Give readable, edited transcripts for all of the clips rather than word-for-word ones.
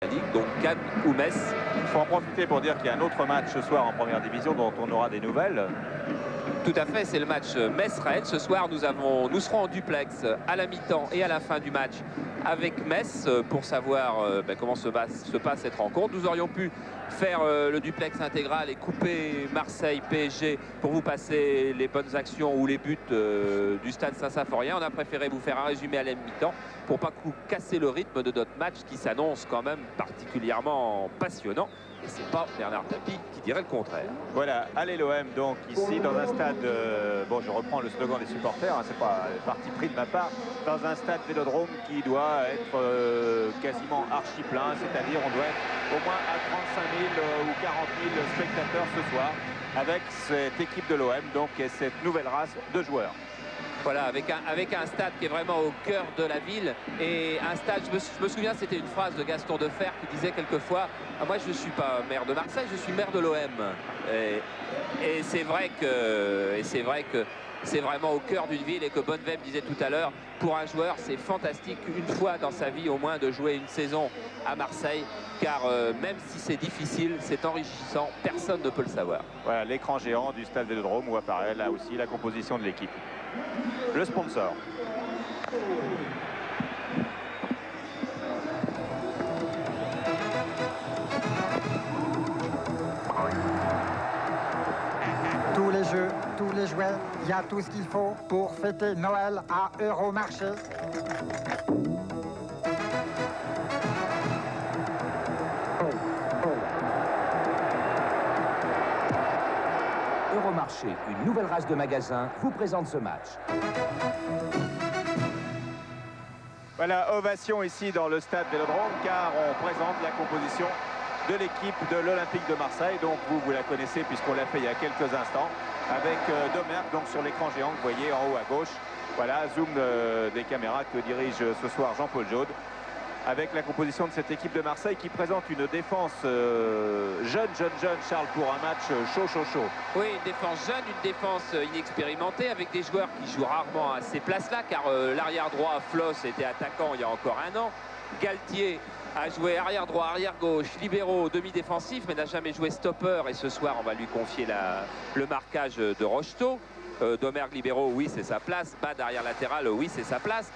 Donc Cannes ou Metz. Il faut en profiter pour dire qu'il y a un autre match ce soir en première division dont on aura des nouvelles. Tout à fait, c'est le match Metz-Rennes. Ce soir, nous serons en duplex à la mi-temps et à la fin du match avec Metz pour savoir comment se passe cette rencontre. Nous aurions pu faire le duplex intégral et couper Marseille-PSG pour vous passer les bonnes actions ou les buts du stade Saint-Symphorien. On a préféré vous faire un résumé à la mi-temps pour pas casser le rythme de notre match qui s'annonce quand même particulièrement passionnant. Et c'est pas Bernard Tapie qui dirait le contraire. Voilà, allez l'OM donc ici dans un stade, bon je reprends le slogan des supporters, hein, c'est pas parti pris de ma part, dans un stade Vélodrome qui doit être quasiment archi plein, c'est-à-dire on doit être au moins à 35 000 ou 40 000 spectateurs ce soir avec cette équipe de l'OM donc et cette nouvelle race de joueurs. Voilà, avec un stade qui est vraiment au cœur de la ville. Et un stade, je me souviens, c'était une phrase de Gaston Defferre qui disait quelquefois moi je ne suis pas maire de Marseille, je suis maire de l'OM. Et c'est vrai que c'est vraiment au cœur d'une ville et que Bonnevem disait tout à l'heure, pour un joueur, c'est fantastique une fois dans sa vie au moins de jouer une saison à Marseille, car même si c'est difficile, c'est enrichissant, personne ne peut le savoir. Voilà, l'écran géant du stade Vélodrome où apparaît là aussi la composition de l'équipe. Le sponsor. Tous les jeux, tous les jouets, il y a tout ce qu'il faut pour fêter Noël à Euromarché. Euromarché, une nouvelle race de magasins, vous présente ce match. Voilà, ovation ici dans le stade Vélodrome car on présente la composition de l'équipe de l'Olympique de Marseille. Donc vous la connaissez puisqu'on l'a fait il y a quelques instants avec Domergue donc sur l'écran géant que vous voyez en haut à gauche. Voilà, zoom des caméras que dirige ce soir Jean-Paul Jaude, avec la composition de cette équipe de Marseille qui présente une défense jeune, Charles, pour un match chaud. Oui, une défense jeune, une défense inexpérimentée, avec des joueurs qui jouent rarement à ces places-là, car l'arrière droit, Floss, était attaquant il y a encore un an. Galtier a joué arrière droit, arrière gauche, libéraux, demi-défensif, mais n'a jamais joué stopper. Et ce soir, on va lui confier le marquage de Rocheteau. Domergue libéraux, oui, c'est sa place. Bad arrière latéral, oui, c'est sa place.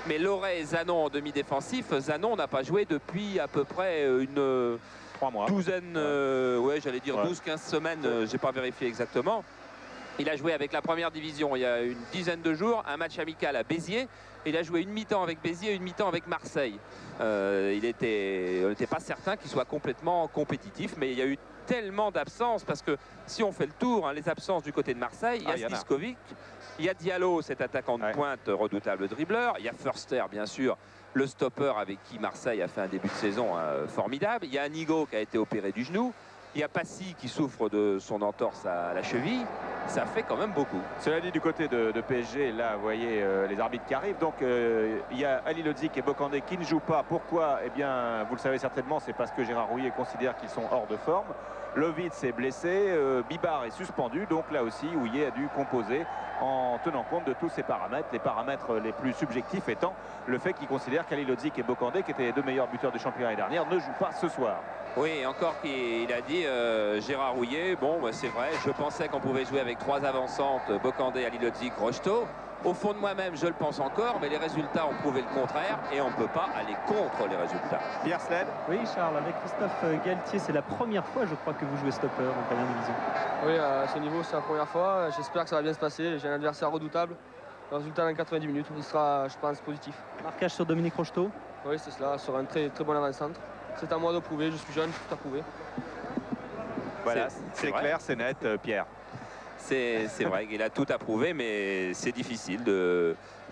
Mais Loret et Zanon en demi-défensif. Zanon n'a pas joué depuis à peu près une 3 mois. douzaine, j'allais dire 12-15 semaines, j'ai pas vérifié exactement. Il a joué avec la première division il y a une dizaine de jours, un match amical à Béziers. Il a joué une mi-temps avec Béziers et une mi-temps avec Marseille. On n'était pas certain qu'il soit complètement compétitif, mais il y a eu tellement d'absences, parce que si on fait le tour, hein, les absences du côté de Marseille, il y a Stiskovic, il y a Diallo, cet attaquant de pointe, redoutable dribbleur, il y a Förster, bien sûr, le stopper avec qui Marseille a fait un début de saison formidable, il y a Anigo qui a été opéré du genou, il y a Passy qui souffre de son entorse à la cheville. Ça fait quand même beaucoup. Cela dit, du côté de PSG, là, vous voyez les arbitres qui arrivent. Donc, il y a Ali Lodzik et Bocandé qui ne jouent pas. Pourquoi? Eh bien, vous le savez certainement, c'est parce que Gérard Rouillet considère qu'ils sont hors de forme. Lovitz est blessé, Bibar est suspendu. Donc, là aussi, Rouillet a dû composer en tenant compte de tous ces paramètres. Les paramètres les plus subjectifs étant le fait qu'il considère qu'Ali Lodzik et Bocandé, qui étaient les deux meilleurs buteurs du championnat l'année dernière, ne jouent pas ce soir. Oui, encore qu'il a dit, Gérard Rouillet, bon, c'est vrai, je pensais qu'on pouvait jouer avec 3 avancantes, Bocandé, Ali Lodzik, Rocheteau. Au fond de moi-même, je le pense encore, mais les résultats ont prouvé le contraire et on ne peut pas aller contre les résultats. Pierre Sled. Oui, Charles, avec Christophe Galtier, c'est la première fois, je crois, que vous jouez stopper en première division. Oui, à ce niveau, c'est la première fois. J'espère que ça va bien se passer. J'ai un adversaire redoutable. Le résultat dans 90 minutes, il sera, je pense, positif. Marquage sur Dominique Rocheteau. Oui, c'est cela, sur un très bon avant-centre. C'est à moi de prouver, je suis jeune, je suis tout à prouver. Voilà, c'est clair, c'est net, Pierre. C'est vrai qu'il a tout à prouver, mais c'est difficile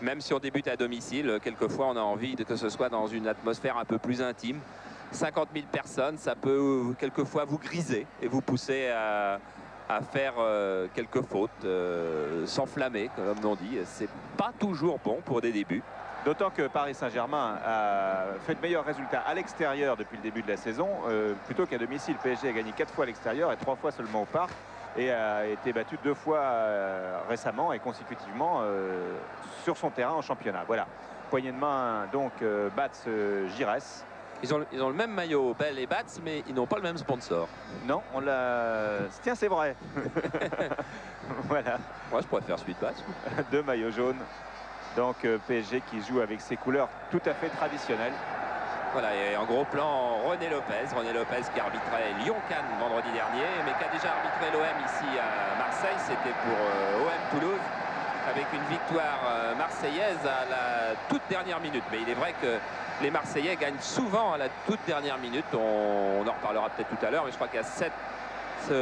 même si on débute à domicile, quelquefois on a envie que ce soit dans une atmosphère un peu plus intime. 50 000 personnes, ça peut quelquefois vous griser et vous pousser à faire quelques fautes, s'enflammer, comme on dit. C'est pas toujours bon pour des débuts. D'autant que Paris Saint-Germain a fait de meilleurs résultats à l'extérieur depuis le début de la saison, plutôt qu'à domicile. PSG a gagné 4 fois à l'extérieur et 3 fois seulement au parc, et a été battu 2 fois récemment et consécutivement sur son terrain en championnat. Voilà, poignée de main donc Bats Giresse. Ils ont le même maillot, Bell et Bats, mais ils n'ont pas le même sponsor. Non, on l'a... Tiens, c'est vrai. Voilà. Moi, je pourrais faire celui de Bats. 2 maillots jaunes. Donc PSG qui joue avec ses couleurs tout à fait traditionnelles. Voilà, et en gros plan, René Lopez qui arbitrait Lyon-Cannes vendredi dernier, mais qui a déjà arbitré l'OM ici à Marseille. C'était pour OM Toulouse, avec une victoire marseillaise à la toute dernière minute. Mais il est vrai que les Marseillais gagnent souvent à la toute dernière minute. On en reparlera peut-être tout à l'heure, mais je crois qu'il y a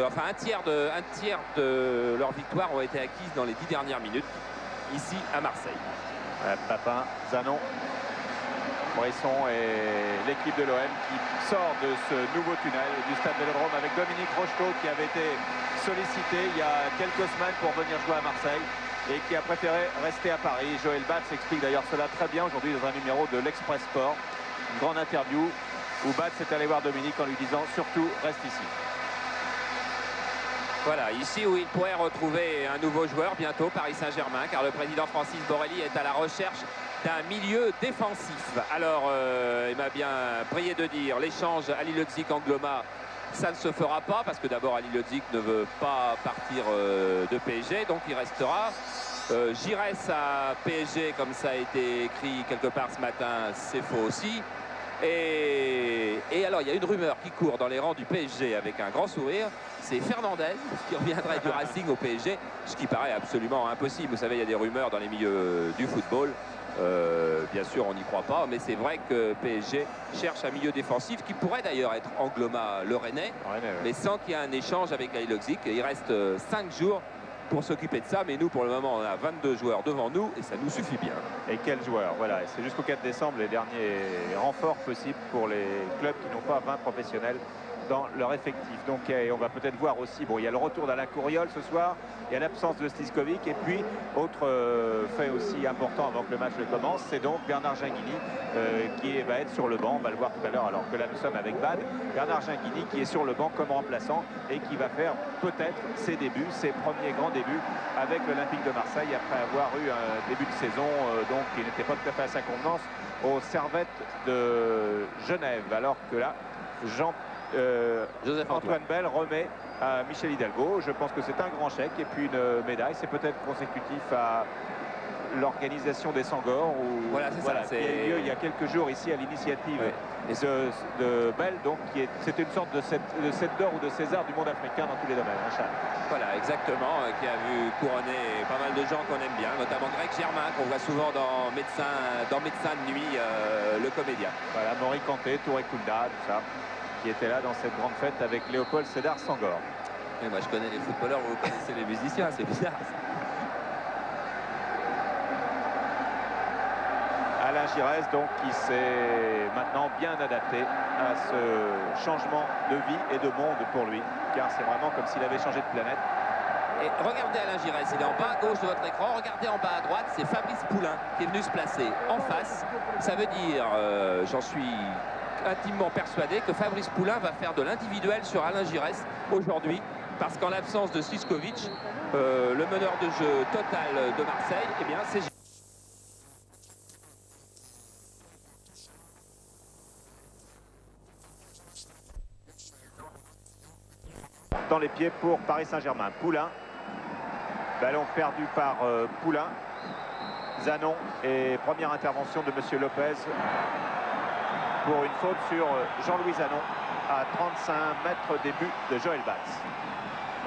un tiers de leurs victoires ont été acquises dans les 10 dernières minutes, ici à Marseille. Papin, Zanon, Bresson et l'équipe de l'OM qui sort de ce nouveau tunnel du stade Vélodrome avec Dominique Rocheteau qui avait été sollicité il y a quelques semaines pour venir jouer à Marseille et qui a préféré rester à Paris. Joël Bats explique d'ailleurs cela très bien aujourd'hui dans un numéro de l'Express Sport. Une grande interview où Bats est allé voir Dominique en lui disant surtout reste ici. Voilà, ici où il pourrait retrouver un nouveau joueur bientôt, Paris Saint-Germain, car le président Francis Borrelli est à la recherche d'un milieu défensif. Alors, il m'a bien prié de dire, l'échange Ali Lodzik-Angloma, ça ne se fera pas, parce que d'abord Ali Lodzik ne veut pas partir de PSG, donc il restera. Giresse à PSG, comme ça a été écrit quelque part ce matin, c'est faux aussi. Et alors, il y a une rumeur qui court dans les rangs du PSG avec un grand sourire, c'est Fernandez qui reviendrait du Racing au PSG, ce qui paraît absolument impossible. Vous savez, il y a des rumeurs dans les milieux du football. Bien sûr, on n'y croit pas, mais c'est vrai que PSG cherche un milieu défensif qui pourrait d'ailleurs être Angloma le Rennais, mais sans qu'il y ait un échange avec Ali Lodzik. Il reste 5 jours pour s'occuper de ça, mais nous pour le moment on a 22 joueurs devant nous et ça nous suffit bien. Et quels joueurs, voilà, c'est jusqu'au 4 décembre les derniers renforts possibles pour les clubs qui n'ont pas 20 professionnels dans leur effectif. Donc on va peut-être voir aussi, bon, il y a le retour d'Alain Courriol ce soir, il y a l'absence de Sliskovic et puis autre fait aussi important avant que le match ne commence, c'est donc Bernard Gingini qui va être sur le banc, on va le voir tout à l'heure alors que là nous sommes avec Bad. Bernard Gingini qui est sur le banc comme remplaçant et qui va faire peut-être ses débuts, ses premiers grands débuts avec l'Olympique de Marseille après avoir eu un début de saison donc qui n'était pas tout à fait à sa convenance aux Servettes de Genève, alors que là Antoine Bell remet à Michel Hidalgo. Je pense que c'est un grand chèque et puis une médaille. C'est peut-être consécutif à l'organisation des Sangors voilà, qui a eu lieu il y a quelques jours ici à l'initiative de Bell. Donc c'était une sorte de cette d'or ou de César du monde africain dans tous les domaines. Hein, Charles. Voilà, exactement, qui a vu couronner pas mal de gens qu'on aime bien, notamment Greg Germain, qu'on voit souvent dans Médecin de nuit, le comédien. Voilà, Maury Kanté, Touré Kunda, tout ça, qui était là dans cette grande fête avec Léopold Sédar Senghor. Et moi je connais les footballeurs, vous connaissez les musiciens, c'est bizarre. Alain Giresse donc qui s'est maintenant bien adapté à ce changement de vie et de monde pour lui, car c'est vraiment comme s'il avait changé de planète. Et regardez Alain Giresse, il est en bas à gauche de votre écran, regardez en bas à droite, c'est Fabrice Poulain qui est venu se placer en face. Ça veut dire, j'en suis intimement persuadé que Fabrice Poulain va faire de l'individuel sur Alain Giresse aujourd'hui, parce qu'en l'absence de Sliskovic, le meneur de jeu total de Marseille, eh bien c'est dans les pieds pour Paris Saint-Germain. Poulain, ballon perdu par Poulain. Zanon et première intervention de Monsieur Lopez pour une faute sur Jean-Louis Zanon à 35 mètres des buts de Joël Bats.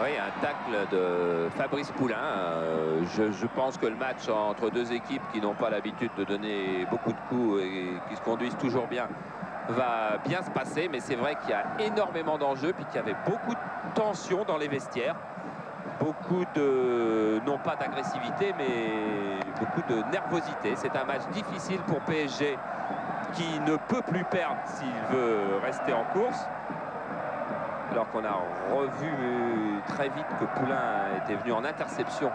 Oui, un tacle de Fabrice Poulain. Je pense que le match entre deux équipes qui n'ont pas l'habitude de donner beaucoup de coups et qui se conduisent toujours bien va bien se passer, mais c'est vrai qu'il y a énormément d'enjeux puis qu'il y avait beaucoup de tension dans les vestiaires, beaucoup de, non pas d'agressivité, mais beaucoup de nervosité. C'est un match difficile pour PSG qui ne peut plus perdre s'il veut rester en course, alors qu'on a revu très vite que Poulain était venu en interception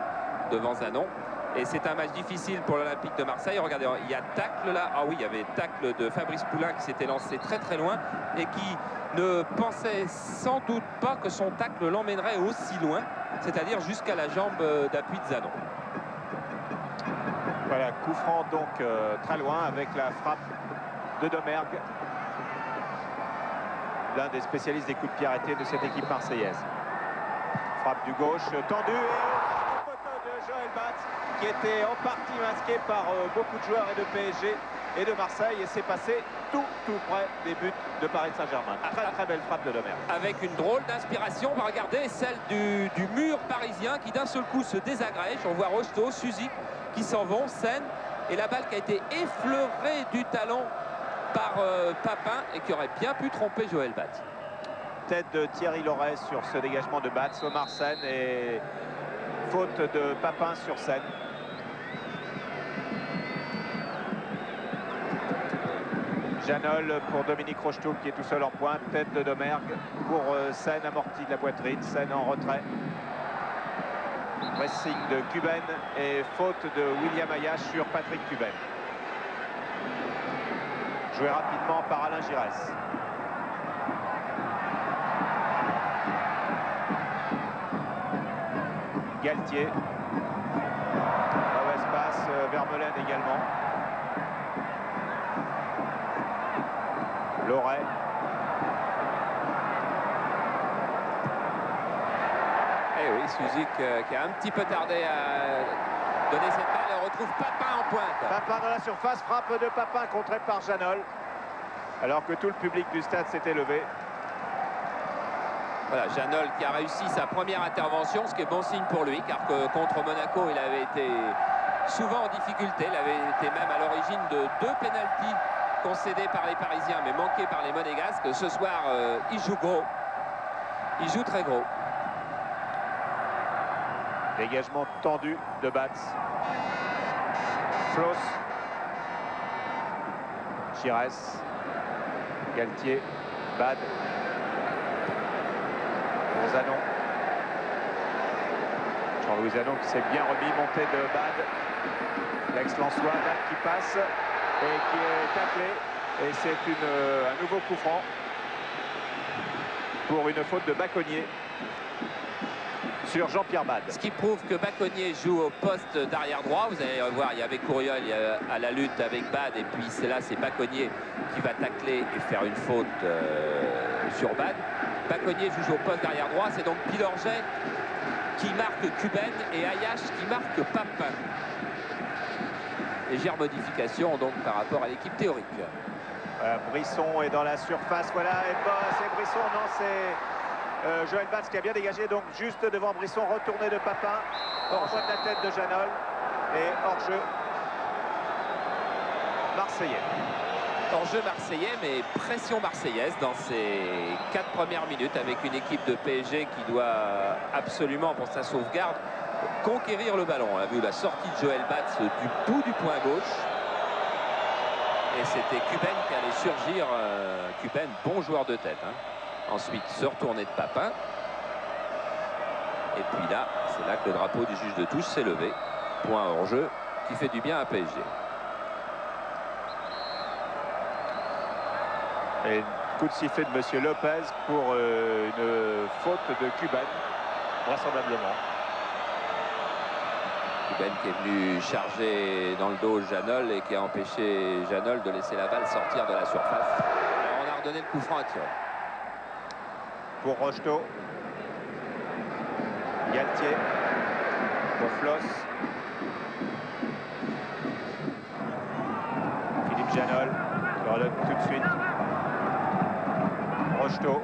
devant Zanon. Et c'est un match difficile pour l'Olympique de Marseille. Regardez, il y a tacle là. Ah oui, il y avait tacle de Fabrice Poulain qui s'était lancé très très loin et qui ne pensait sans doute pas que son tacle l'emmènerait aussi loin, c'est-à-dire jusqu'à la jambe d'appui de Zanon. Voilà, coup franc donc très loin avec la frappe de Domergue l'un des spécialistes des coups de pied arrêtés de cette équipe marseillaise. Frappe du gauche, tendu, et au poteau de Joël Batz, qui était en partie masqué par beaucoup de joueurs et de PSG et de Marseille, et c'est passé tout près des buts de Paris Saint-Germain. Très belle frappe de Domergue. Avec une drôle d'inspiration, on va regarder celle du mur parisien qui d'un seul coup se désagrège. On voit Rocheteau, Suzik qui s'en vont, Sen, et la balle qui a été effleurée du talon par Papin et qui aurait bien pu tromper Joël Batz. Tête de Thierry Loret sur ce dégagement de Batz, Omar Sen, et faute de Papin sur Sen. Janol pour Dominique Rocheteau qui est tout seul en pointe. Tête de Domergue pour Sen, amorti de la poitrine. Sen en retrait. Pressing de Cuben et faute de William Ayache sur Patrick Cuben. Joué rapidement par Alain Giresse. Galtier. Mauvaise passe, Vermeulen également. Loret. Eh oui, Suzik qui a un petit peu tardé à donner cette balle, on retrouve Papin en pointe. Papin dans la surface, frappe de Papin contrée par Janol. Alors que tout le public du stade s'était levé. Voilà, Janol qui a réussi sa première intervention, ce qui est bon signe pour lui, car que contre Monaco, il avait été souvent en difficulté. Il avait été même à l'origine de 2 pénaltys concédés par les Parisiens, mais manqués par les Monégasques. Ce soir, il joue gros. Il joue très gros. Dégagement tendu de Batz. Floss. Giresse. Galtier. Bad. Pour Zanon. Jean-Louis Zanon qui s'est bien remis, montée de Bad. L'ex-Lensois, Bad qui passe et qui est taclé. Et c'est un nouveau coup franc pour une faute de Baconnier sur Jean-Pierre Bad. Ce qui prouve que Baconnier joue au poste d'arrière droit. Vous allez voir, il y avait Courriol à la lutte avec Bad, et puis c'est Baconnier qui va tacler et faire une faute sur Bad. Baconnier joue au poste d'arrière droit. C'est donc Pilorget qui marque Cuben et Ayache qui marque Papin. Légère modification donc par rapport à l'équipe théorique. Brisson est dans la surface, voilà, et c'est Brisson, non, c'est Joël Batz qui a bien dégagé, donc juste devant Brisson, retourné de Papin, hors-jeu de la tête de Janol, et hors-jeu marseillais. Hors-jeu marseillais, mais pression marseillaise dans ces 4 premières minutes, avec une équipe de PSG qui doit absolument, pour sa sauvegarde, conquérir le ballon. On a vu la sortie de Joël Batz du bout du point gauche. Et c'était Cuben qui allait surgir. Cuben, bon joueur de tête. Hein. Ensuite, se retourner de Papin. Et puis là, c'est là que le drapeau du juge de touche s'est levé. Point hors jeu qui fait du bien à PSG. Et coup de sifflet de Monsieur Lopez pour une faute de Cuben, vraisemblablement. Cuben qui est venu charger dans le dos Janol et qui a empêché Janol de laisser la balle sortir de la surface. Alors on a redonné le coup franc à tirer. Pour Rocheteau. Galtier. Pour Floss. Philippe Janol qui redonne tout de suite. Rocheteau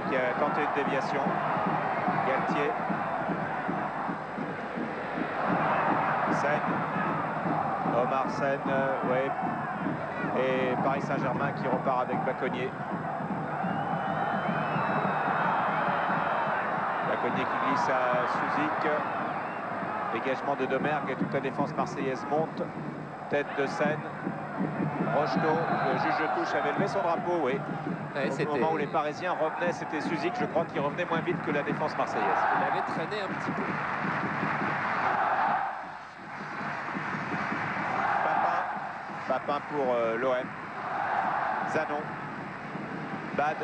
qui a tenté une déviation. Galtier. Sen. Omar Sen, ouais. Et Paris Saint-Germain qui repart avec Baconnier. Baconnier qui glisse à Suzik. Dégagement de Domergue et toute la défense marseillaise monte. Tête de Sen. Rocheteau, le juge de touche avait levé son drapeau, oui. Ouais, au moment où les Parisiens revenaient, c'était Suzik, je crois, qui revenait moins vite que la défense marseillaise. Il avait traîné un petit peu. Papin pour l'OM. Zanon. Bad.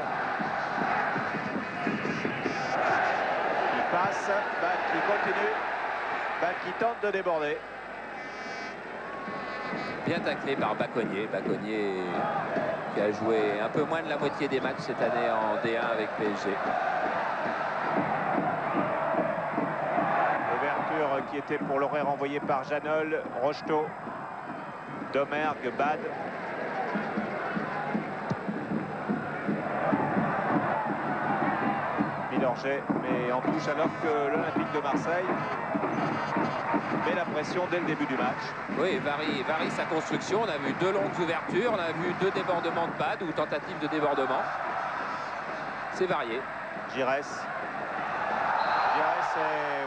Qui passe. Bad qui continue. Bad qui tente de déborder. Bien taclé par Baconnier. Baconnier qui a joué un peu moins de la moitié des matchs cette année en D1 avec PSG. Ouverture qui était pour Loré renvoyée par Janol, Rocheteau, Domergue, Bad. Milorget, mais en touche alors que l'Olympique de Marseille met la pression dès le début du match. Oui, varie sa construction. On a vu 2 longues ouvertures, on a vu 2 débordements de Bad ou tentatives de débordement. C'est varié. Giresse.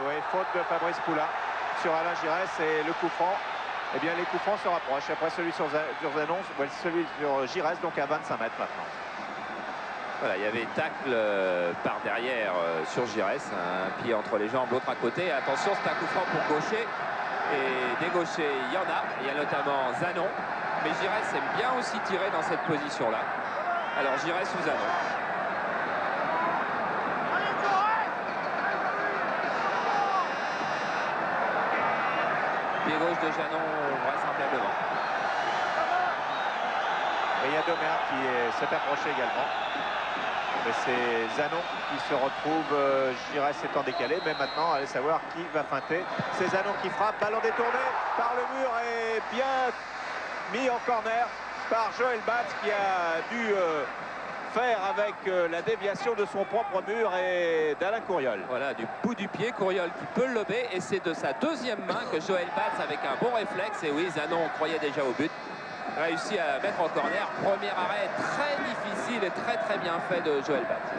Oui, faute de Fabrice Poulain sur Alain Giresse et le coup franc. Eh bien, les coups francs se rapprochent. Après celui sur Zanon, celui sur Giresse, donc à 25 mètres maintenant. Voilà, il y avait tacle par derrière sur Giresse, un pied entre les jambes, l'autre à côté. Et attention, c'est un coup franc pour gaucher. Et des gauchers, il y en a. Il y a notamment Zanon. Mais Giresse aime bien aussi tirer dans cette position-là. Alors Giresse ou Zanon. Pied gauche de Janon, vraisemblablement. Et il y a Domergue qui s'est approché également. Mais c'est Zanon qui se retrouve, Giresse étant décalé. Mais maintenant, allez savoir qui va feinter. C'est Zanon qui frappe, ballon détourné par le mur et bien mis en corner par Joël Batz qui a dû faire avec la déviation de son propre mur et d'Alain Couriol. Voilà, du bout du pied, Couriol qui peut le lober. Et c'est de sa deuxième main que Joël Batz, avec un bon réflexe, et oui, Zanon croyait déjà au but, réussi à mettre en corner. Premier arrêt très difficile et très bien fait de Joël Batz.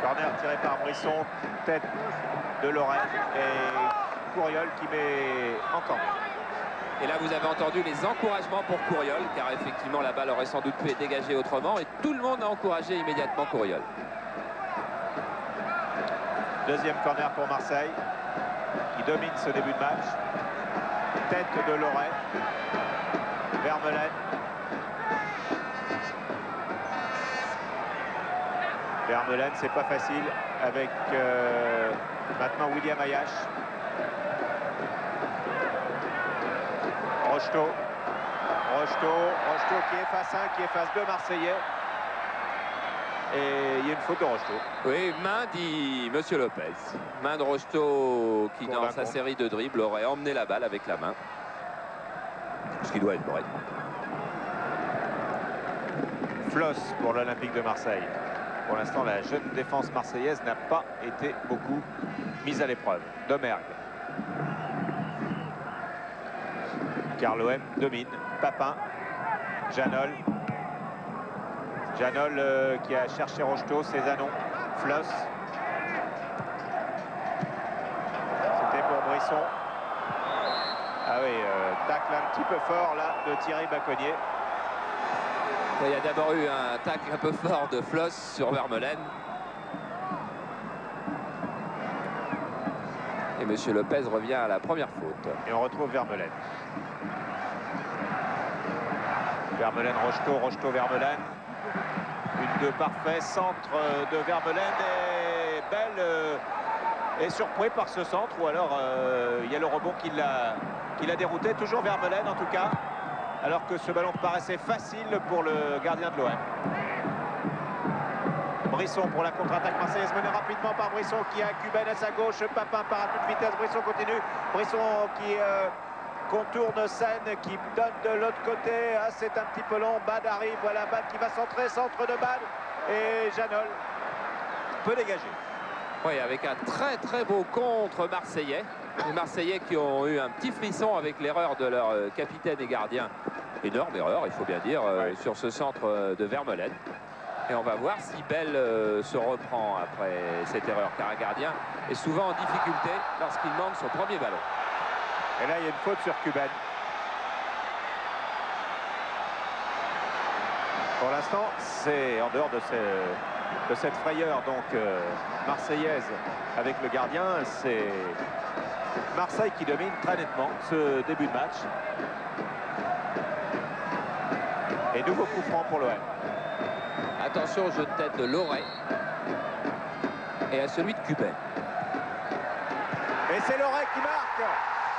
Corner tiré par Brisson, tête de Lorraine et Couriol qui met en corner. Et là, vous avez entendu les encouragements pour Couriol, car effectivement, la balle aurait sans doute pu être dégagée autrement. Et tout le monde a encouragé immédiatement Couriol. Deuxième corner pour Marseille, qui domine ce début de match. Tête de Lorraine. Vermeulen. Vermeulen, c'est pas facile avec maintenant William Ayache. Rocheteau qui efface un, qui efface 2 Marseillais. Et il y a une faute de Rocheteau. Oui, main, dit Monsieur Lopez. Main de Rocheteau qui, dans sa série de dribbles, aurait emmené la balle avec la main. Ce qui doit être vrai. Flosse pour l'Olympique de Marseille. Pour l'instant, la jeune défense marseillaise n'a pas été beaucoup mise à l'épreuve. Domergue. Car l'OM domine. Papin. Janol. Janol qui a cherché Rocheteau, c'est Zanon. Flosse. C'était pour Brisson. Ah oui, tacle un petit peu fort là de Thierry Baconnier. Il y a d'abord eu un tacle un peu fort de Floss sur Vermeulen. Et Monsieur Lopez revient à la première faute. Et on retrouve Vermeulen. Vermeulen, Rocheteau, Rocheteau, Vermeulen. Une de parfait, centre de Vermeulen et Bell est surpris par ce centre ou alors il y a le rebond qui l'a dérouté. Toujours Vermeulen en tout cas, alors que ce ballon paraissait facile pour le gardien de l'OM. Brisson pour la contre-attaque marseillaise menée rapidement par Brisson qui a Cuben à sa gauche. Papin part à toute vitesse, Brisson continue. Brisson qui contourne Seine, qui donne de l'autre côté. Ah, c'est un petit peu long, Bad arrive, voilà Bad qui va centrer, centre de Bad. Et Janol peut dégager. Oui, avec un très beau contre marseillais. Les Marseillais qui ont eu un petit frisson avec l'erreur de leur capitaine et gardien. Énorme erreur, il faut bien dire, sur ce centre de Vermeulen. Et on va voir si Bell se reprend après cette erreur, car un gardien est souvent en difficulté lorsqu'il manque son premier ballon. Et là, il y a une faute sur Cuben. Pour l'instant, c'est en dehors de cette frayeur donc marseillaise avec le gardien, c'est Marseille qui domine très nettement ce début de match. Et nouveau coup franc pour l'OM. Attention au jeu de tête de Loret et à celui de Cuben. Et c'est Loret qui marque.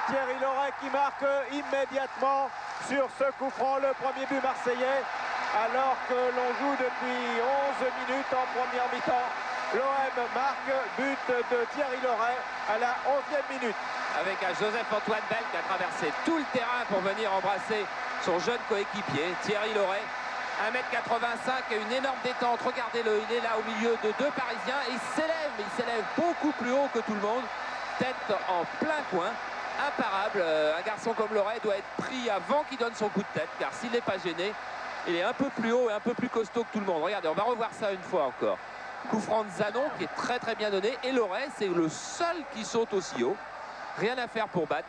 Thierry Loret qui marque immédiatement sur ce coup franc, le premier but marseillais alors que l'on joue depuis 11 minutes en première mi-temps. L'OM marque, but de Thierry Loret à la 11e minute. Avec un Joseph-Antoine Bell qui a traversé tout le terrain pour venir embrasser son jeune coéquipier, Thierry Loret. 1m85 et une énorme détente. Regardez-le, il est là au milieu de deux Parisiens et il s'élève beaucoup plus haut que tout le monde. Tête en plein coin, imparable. Un garçon comme Loret doit être pris avant qu'il donne son coup de tête, car s'il n'est pas gêné, il est un peu plus haut et un peu plus costaud que tout le monde. Regardez, on va revoir ça une fois encore. Coup franc de Zanon qui est très très bien donné. Et Loret, c'est le seul qui saute aussi haut. Rien à faire pour battre.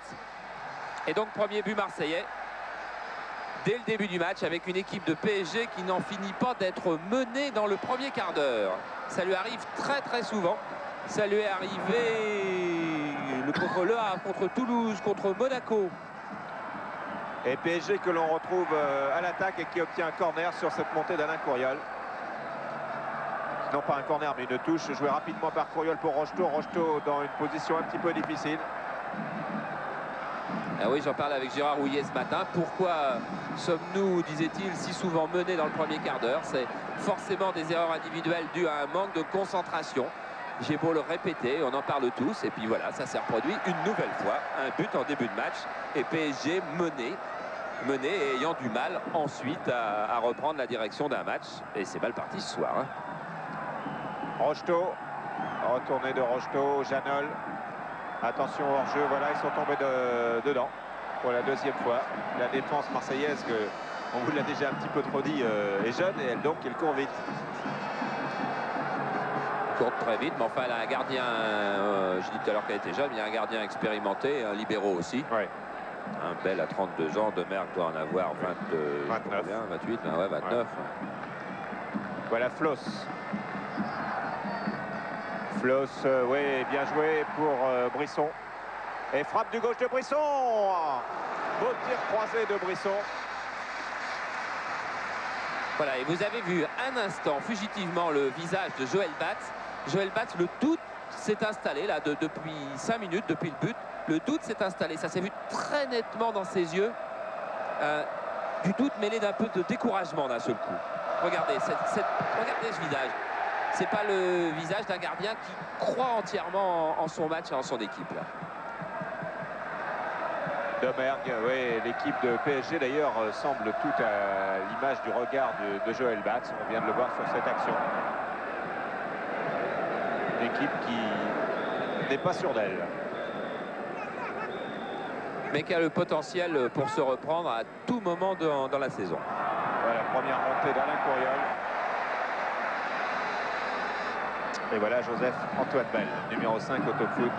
Et donc premier but marseillais dès le début du match avec une équipe de PSG qui n'en finit pas d'être menée dans le premier quart d'heure. Ça lui arrive très très souvent. Ça lui est arrivé contre Le Havre, contre Toulouse, contre Monaco. Et PSG que l'on retrouve à l'attaque et qui obtient un corner sur cette montée d'Alain Couriol. Non pas un corner mais une touche jouée rapidement par Couriol pour Rocheteau. Rocheteau dans une position un petit peu difficile. Ah oui, j'en parlais avec Gérard Houllier ce matin. Pourquoi sommes-nous, disait-il, si souvent menés dans le premier quart d'heure? C'est forcément des erreurs individuelles dues à un manque de concentration. J'ai beau le répéter, on en parle tous. Et puis voilà, ça s'est reproduit une nouvelle fois. Un but en début de match et PSG mené et ayant du mal ensuite à reprendre la direction d'un match. Et c'est mal parti ce soir. Hein. Rocheteau, retournée de Rocheteau, Janol. Attention hors-jeu, voilà, ils sont tombés dedans pour la deuxième fois. La défense marseillaise, on vous l'a déjà un petit peu trop dit, est jeune et elle court vite. Court très vite, mais enfin elle a un gardien, je dis tout à l'heure qu'elle était jeune, mais il y a un gardien expérimenté, un libéraux aussi. Ouais. Un Bel à 32 ans, Demergue doit en avoir 29. 28, ouais, 29. Ouais. Voilà Floss. Floss, oui, bien joué pour Brisson. Et frappe du gauche de Brisson. Beau tir croisé de Brisson. Voilà, et vous avez vu un instant fugitivement le visage de Joël Batz. Joël Batz, le doute s'est installé là depuis 5 minutes, depuis le but. Le doute s'est installé, ça s'est vu très nettement dans ses yeux. Du doute mêlé d'un peu de découragement d'un seul coup. Regardez, regardez ce visage. C'est pas le visage d'un gardien qui croit entièrement en son match et en son équipe. Là. Domergue, oui, l'équipe de PSG d'ailleurs semble tout à l'image du regard de Joël Batz. On vient de le voir sur cette action. Une équipe qui n'est pas sûre d'elle. Mais qui a le potentiel pour se reprendre à tout moment dans la saison. Voilà, première montée d'Alain Couriol. Et voilà Joseph-Antoine Bell, numéro 5 au top foot.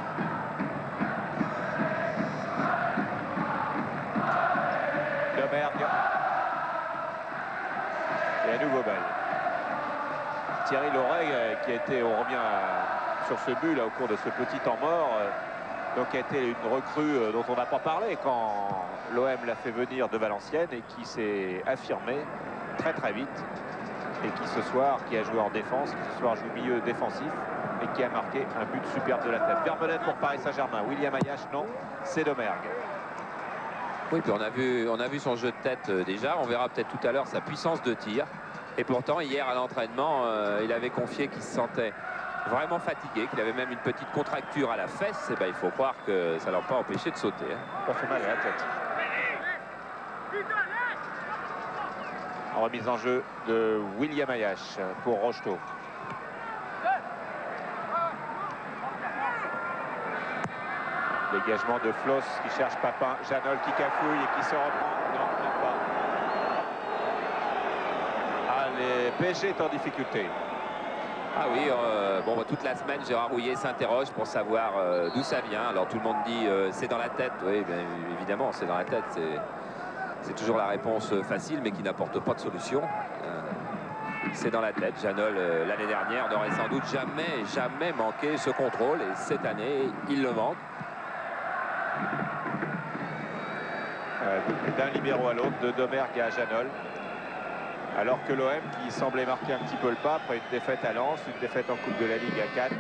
Domergue. Et à nouveau Bell. Thierry Loret qui a été, on revient sur ce but là au cours de ce petit temps mort, donc a été une recrue dont on n'a pas parlé quand l'OM l'a fait venir de Valenciennes et qui s'est affirmé très très vite. Et qui ce soir, qui a joué en défense, qui ce soir joue milieu défensif et qui a marqué un but superbe de la tête. Vermeulen pour Paris Saint-Germain. William Ayache, non, c'est Domergue. Oui, puis on a vu son jeu de tête déjà. On verra peut-être tout à l'heure sa puissance de tir. Et pourtant, hier à l'entraînement, il avait confié qu'il se sentait vraiment fatigué, qu'il avait même une petite contracture à la fesse. Et ben, il faut croire que ça ne l'a pas empêché de sauter. Hein. Ça fait mal à la tête. Remise en jeu de William Ayache pour Rocheteau. Dégagement de Floss qui cherche Papin. Janol qui cafouille et qui se reprend. Non, même pas. Allez, PSG est en difficulté. Ah oui, bon, toute la semaine, Gérard Houllier s'interroge pour savoir d'où ça vient. Alors tout le monde dit c'est dans la tête. Oui, bien évidemment, c'est dans la tête. C'est toujours la réponse facile, mais qui n'apporte pas de solution. C'est dans la tête. Janol, l'année dernière, n'aurait sans doute jamais manqué ce contrôle. Et cette année, il le manque. D'un libéro à l'autre, de Domergue à Janol. Alors que l'OM, qui semblait marquer un petit peu le pas après une défaite à Lens, une défaite en Coupe de la Ligue à Cannes,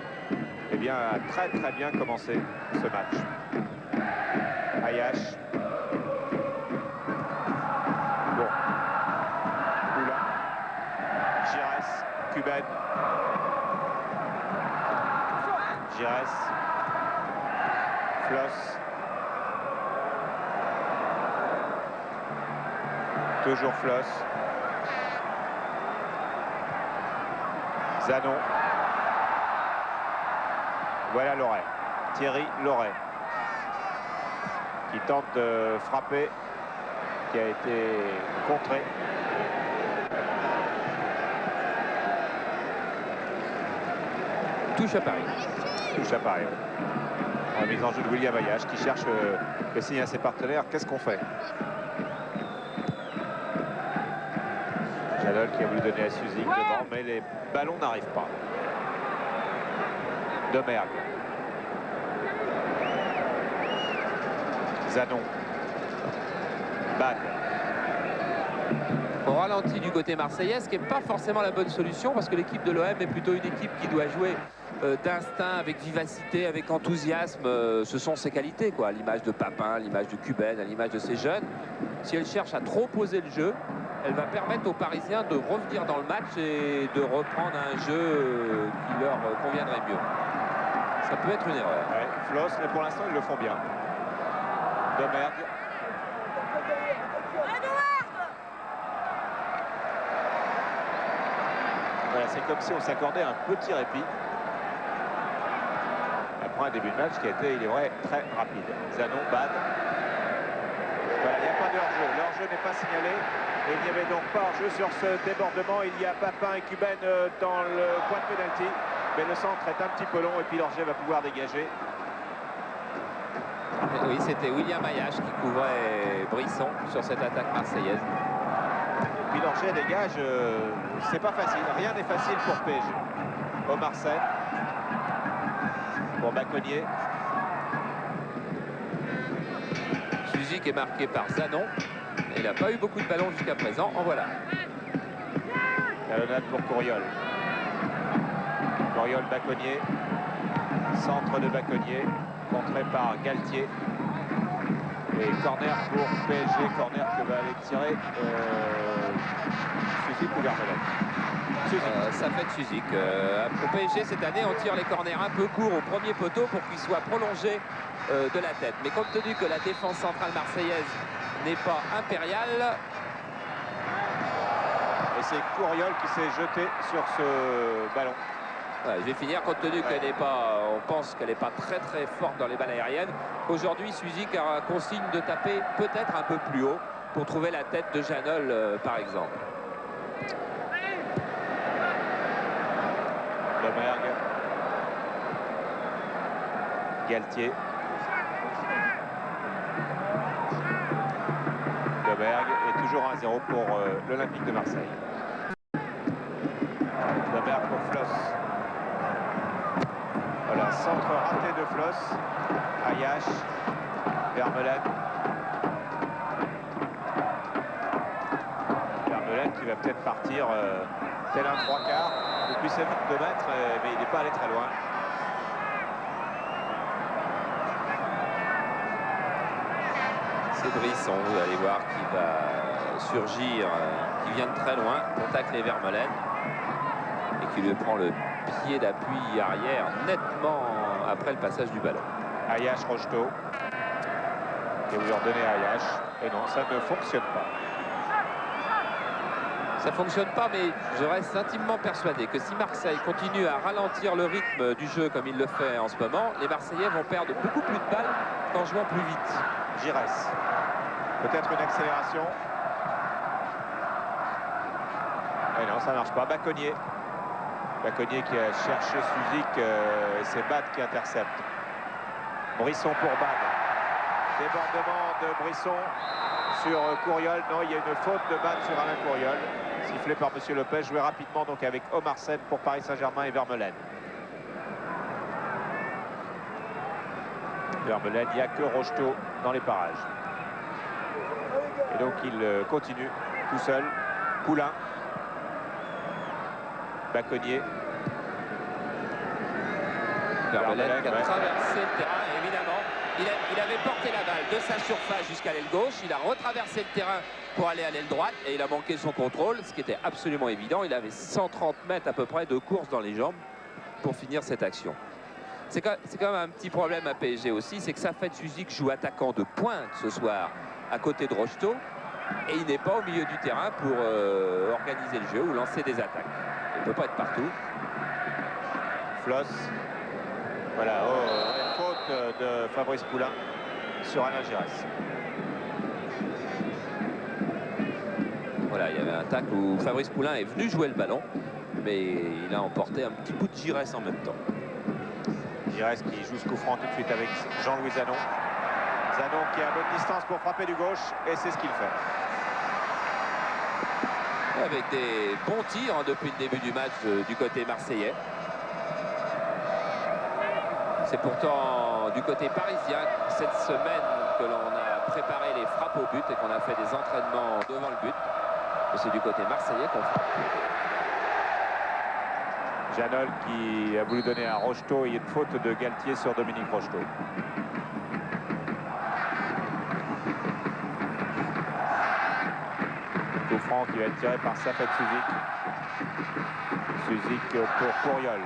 eh bien, a très très bien commencé ce match. Ayache. Bon. Oula. Kuban. Giresse. Floss. Toujours Floss. Zanon. Voilà Loret. Thierry Loret. Qui tente de frapper. Qui a été contré. Touche à Paris. Touche à Paris. La mise en jeu de William Ayache qui cherche le signe à ses partenaires. Qu'est-ce qu'on fait? Janol qui a voulu donner à Suzy devant, mais les ballons n'arrivent pas. Domergue. Zanon. Bad. Au ralenti du côté marseillais, ce qui n'est pas forcément la bonne solution parce que l'équipe de l'OM est plutôt une équipe qui doit jouer d'instinct, avec vivacité, avec enthousiasme. Ce sont ses qualités, quoi. L'image de Papin, l'image de Kuben, l'image de ces jeunes. Si elle cherche à trop poser le jeu, elle va permettre aux Parisiens de revenir dans le match et de reprendre un jeu qui leur conviendrait mieux. Ça peut être une erreur. Ouais, Floss, mais pour l'instant, ils le font bien. Domergue. Voilà, c'est comme si on s'accordait un petit répit. Après un début de match qui a été, il est vrai, très rapide. Zanon, Bad. Voilà, il n'y a pas de hors-jeu. Le hors-jeu n'est pas signalé. Et il n'y avait donc pas hors-jeu sur ce débordement. Il y a Papin et Kuban dans le point de pénalty. Mais le centre est un petit peu long et puis l'hors-jeu va pouvoir dégager. Et oui, c'était William Ayache qui couvrait Brisson sur cette attaque marseillaise. Et puis l'hors-jeu dégage, c'est pas facile. Rien n'est facile pour PSG. Omar Sen. Pour Baconnier. Suzy qui est marqué par Zanon. Il n'a pas eu beaucoup de ballons jusqu'à présent. En voilà. Talonnade pour Courriol. Courriol, Baconnier. Centre de Baconnier. Contré par Galtier. Et corner pour PSG. Corner que va aller tirer Suzy ou Vermeulen. Ça fait de Suzy. Au PSG cette année, on tire les corners un peu courts au premier poteau pour qu'ils soient prolongés de la tête. Mais compte tenu que la défense centrale marseillaise n'est pas impériale. Et c'est Courriol qui s'est jeté sur ce ballon. Ouais, je vais finir compte tenu qu'elle n'est pas, on pense qu'elle n'est pas très très forte dans les balles aériennes. Aujourd'hui, Suzy a consigne de taper peut-être un peu plus haut pour trouver la tête de Janol, par exemple. Domergue. Galtier. Domergue est toujours 1-0 pour l'Olympique de Marseille. Domergue pour Floss. Voilà, centre raté de Floss. Ayache. Vermeulen. Vermeulen qui va peut-être partir tel un 3/4 depuis ses 22 mètres, mais il n'est pas allé très loin. C'est Brisson, vous allez voir, qui va surgir, qui vient de très loin pour tacler Vermeulen et qui lui prend le pied d'appui arrière nettement après le passage du ballon. Ayache, Rocheteau. Et vous leur donnez à Ayache. Et non, ça ne fonctionne pas. Ça ne fonctionne pas, mais je reste intimement persuadé que si Marseille continue à ralentir le rythme du jeu comme il le fait en ce moment, les Marseillais vont perdre beaucoup plus de balles qu'en jouant plus vite. Giresse. Peut-être une accélération. Et non, ça ne marche pas. Baconnier. Baconnier qui a cherché Suzy et c'est Bad qui intercepte. Brisson pour Bad. Débordement de Brisson sur Courriol. Non, il y a une faute de Bad sur Alain Courriol. Sifflé par Monsieur Lopez. Joué rapidement donc avec Omar Sen pour Paris Saint-Germain et Vermeulen. Vermeulen, il n'y a que Rocheteau dans les parages. Et donc il continue tout seul. Poulain. Baconnier. Vermeulen qui a traversé le terrain, évidemment. Il avait porté la balle de sa surface jusqu'à l'aile gauche. Il a retraversé le terrain pour aller à l'aile droite et il a manqué son contrôle, ce qui était absolument évident. Il avait 130 mètres à peu près de course dans les jambes pour finir cette action. C'est quand même un petit problème à PSG aussi, c'est que Safet Suzik joue attaquant de pointe ce soir à côté de Rocheteau et il n'est pas au milieu du terrain pour organiser le jeu ou lancer des attaques. Il ne peut pas être partout. Floss. Voilà, faute de Fabrice Poulain sur Alain Giresse. Voilà, il y avait un tacle où Fabrice Poulain est venu jouer le ballon, mais il a emporté un petit bout de Giresse en même temps. Giresse qui joue ce coup franc tout de suite avec Jean-Louis Zanon. Zanon qui est à bonne distance pour frapper du gauche, et c'est ce qu'il fait. Avec des bons tirs hein, depuis le début du match du côté marseillais. C'est pourtant du côté parisien cette semaine que l'on a préparé les frappes au but et qu'on a fait des entraînements devant le but. Et c'est du côté marseillais qu'on frappe. Janol qui a voulu donner à Rocheteau et une faute de Galtier sur Dominique Rocheteau. Coup franc qui va être tiré par Safet Suzik. Suzik pour Couriol.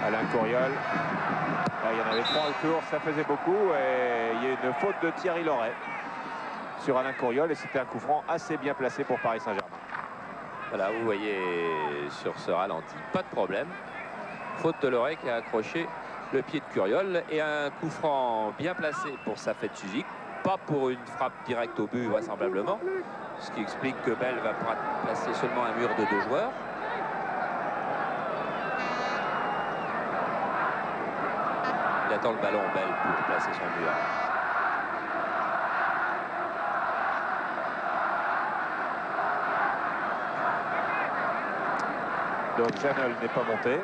Alain Couriol. Là, il y en avait 3 autour, ça faisait beaucoup et il y a une faute de Thierry Loret sur Alain Couriol et c'était un coup franc assez bien placé pour Paris Saint-Germain. Voilà, vous voyez sur ce ralenti, pas de problème. Faute de Loret qui a accroché le pied de Couriol et un coup franc bien placé pour Safet Suzik. Pas pour une frappe directe au but vraisemblablement, ce qui explique que Bell va placer seulement un mur de 2 joueurs. Il attend le ballon, Bell, pour placer son mur. Donc Janol n'est pas monté.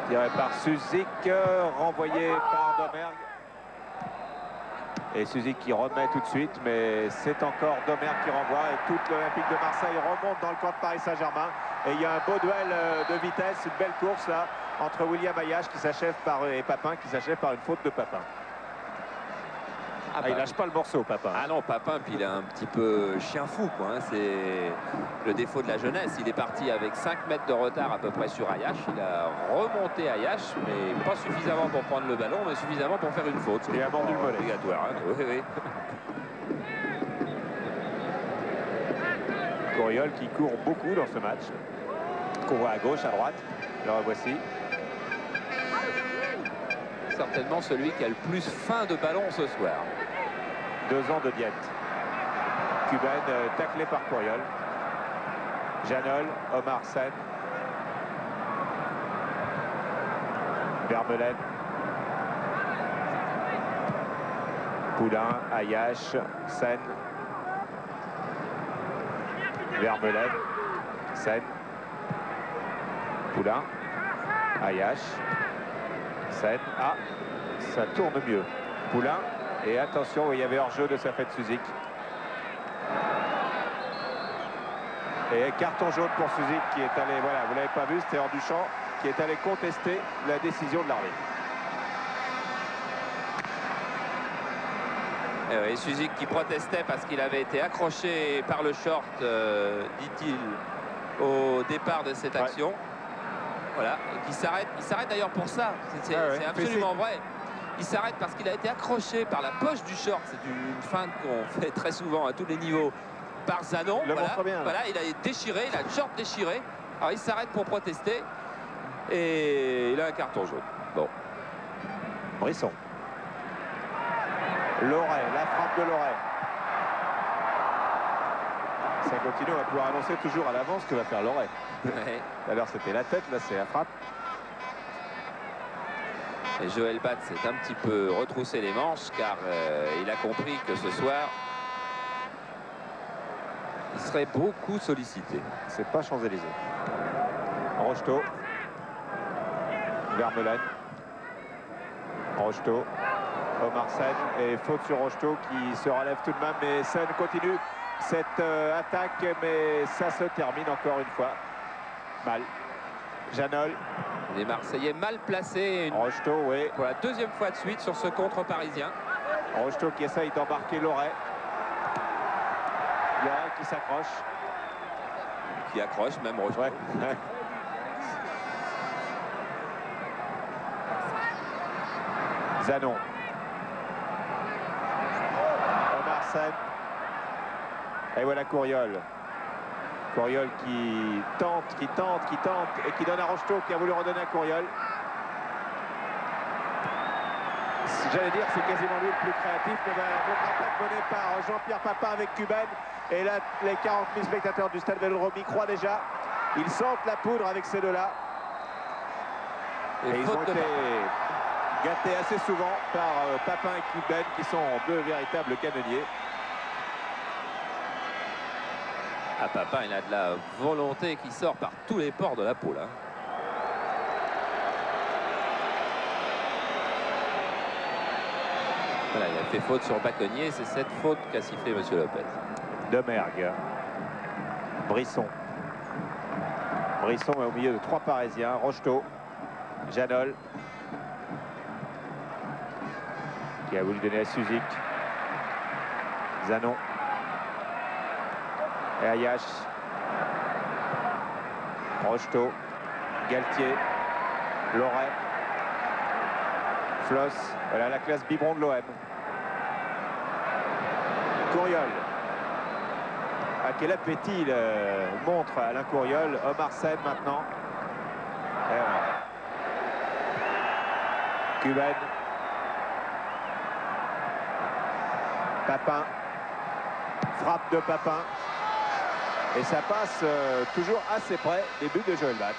Tiré par Suzik, renvoyé par Domergue. Et Suzik qui remet tout de suite, mais c'est encore Domergue qui renvoie. Et toute l'Olympique de Marseille remonte dans le camp de Paris Saint-Germain. Et il y a un beau duel de vitesse, une belle course là, entre William Ayache qui s'achève et Papin qui s'achève par une faute de Papin. Il lâche pas le morceau, Papin. Ah non, Papin, puis il est un petit peu chien fou, quoi. Hein. C'est le défaut de la jeunesse. Il est parti avec 5 mètres de retard à peu près sur Ayache. Il a remonté Ayache, mais pas suffisamment pour prendre le ballon, mais suffisamment pour faire une faute. Il a mordu le mollet. Obligatoire. Hein. Oui, oui. Couriol qui court beaucoup dans ce match. Qu'on voit à gauche, à droite. Le revoici. Certainement celui qui a le plus faim de ballon ce soir. 2 ans de diète. Cubaine taclé par Couriol. Janol, Omar Sen. Vermeulen. Poulain, Ayache, Sen. Vermeulen. Sen. Poulain. Ayache. Sen. Ah, ça tourne mieux. Poulain. Et attention, il y avait hors-jeu de Safet Suzik. Et carton jaune pour Suzik qui est allé, voilà, vous l'avez pas vu, c'était hors du champ, qui est allé contester la décision de l'arbitre. Et Suzik qui protestait parce qu'il avait été accroché par le short, dit-il, au départ de cette action. Voilà, et qui s'arrête. Il s'arrête d'ailleurs pour ça. C'est absolument vrai. Il s'arrête parce qu'il a été accroché par la poche du short. C'est une feinte qu'on fait très souvent à tous les niveaux par Zanon. Voilà, il a déchiré, il a le short déchiré. Alors il s'arrête pour protester et il a un carton jaune. Bon. Brisson. Loret, la frappe de Loret. Ça continue, on va pouvoir annoncer toujours à l'avance ce que va faire Loret. Ouais. Alors c'était la tête, là c'est la frappe. Et Joël Bat s'est un petit peu retroussé les manches car il a compris que ce soir il serait beaucoup sollicité. C'est pas Champs-Élysées. Rocheteau. Vermeulen. Rocheteau. Omar Sen. Et faute sur Rocheteau qui se relève tout de même. Mais Sen continue cette attaque. Mais ça se termine encore une fois Mal. Janol. Les Marseillais mal placés Rocheteau, oui. pour la deuxième fois de suite sur ce contre parisien. Rocheteau qui essaye d'embarquer Loret. Loret qui s'accroche. Qui accroche, même Rocheteau. Ouais. Zanon. Omar Sen. Et voilà Couriol. Couriol qui tente et qui donne à Rocheteau qui a voulu redonner à Couriol. J'allais dire c'est quasiment lui le plus créatif, mais votre attaque menée par Jean-Pierre Papin avec Cuban. Et là, les 40 000 spectateurs du Stade Vélodrome y croient déjà. Ils sentent la poudre avec ces deux-là. Et ils ont été gâtés assez souvent par Papin et Cuban, qui sont deux véritables canonniers. Ah, Papin, il a de la volonté qui sort par tous les pores de la peau, là. Voilà, il a fait faute sur Bacconnier. C'est cette faute qu'a sifflé M. Lopez. Demergue. Brisson. Brisson est au milieu de trois Parisiens. Rocheteau. Janol. Qui a voulu donner à Suzik. Zanon. Et Ayache. Rocheteau. Galtier. Loret. Floss. Voilà la classe biberon de l'OM. Couriol. À quel appétit il montre Alain Couriol. Omar Sen maintenant. Et voilà. Cuban. Papin. Frappe de Papin. Et ça passe toujours assez près des buts de Joël Batz.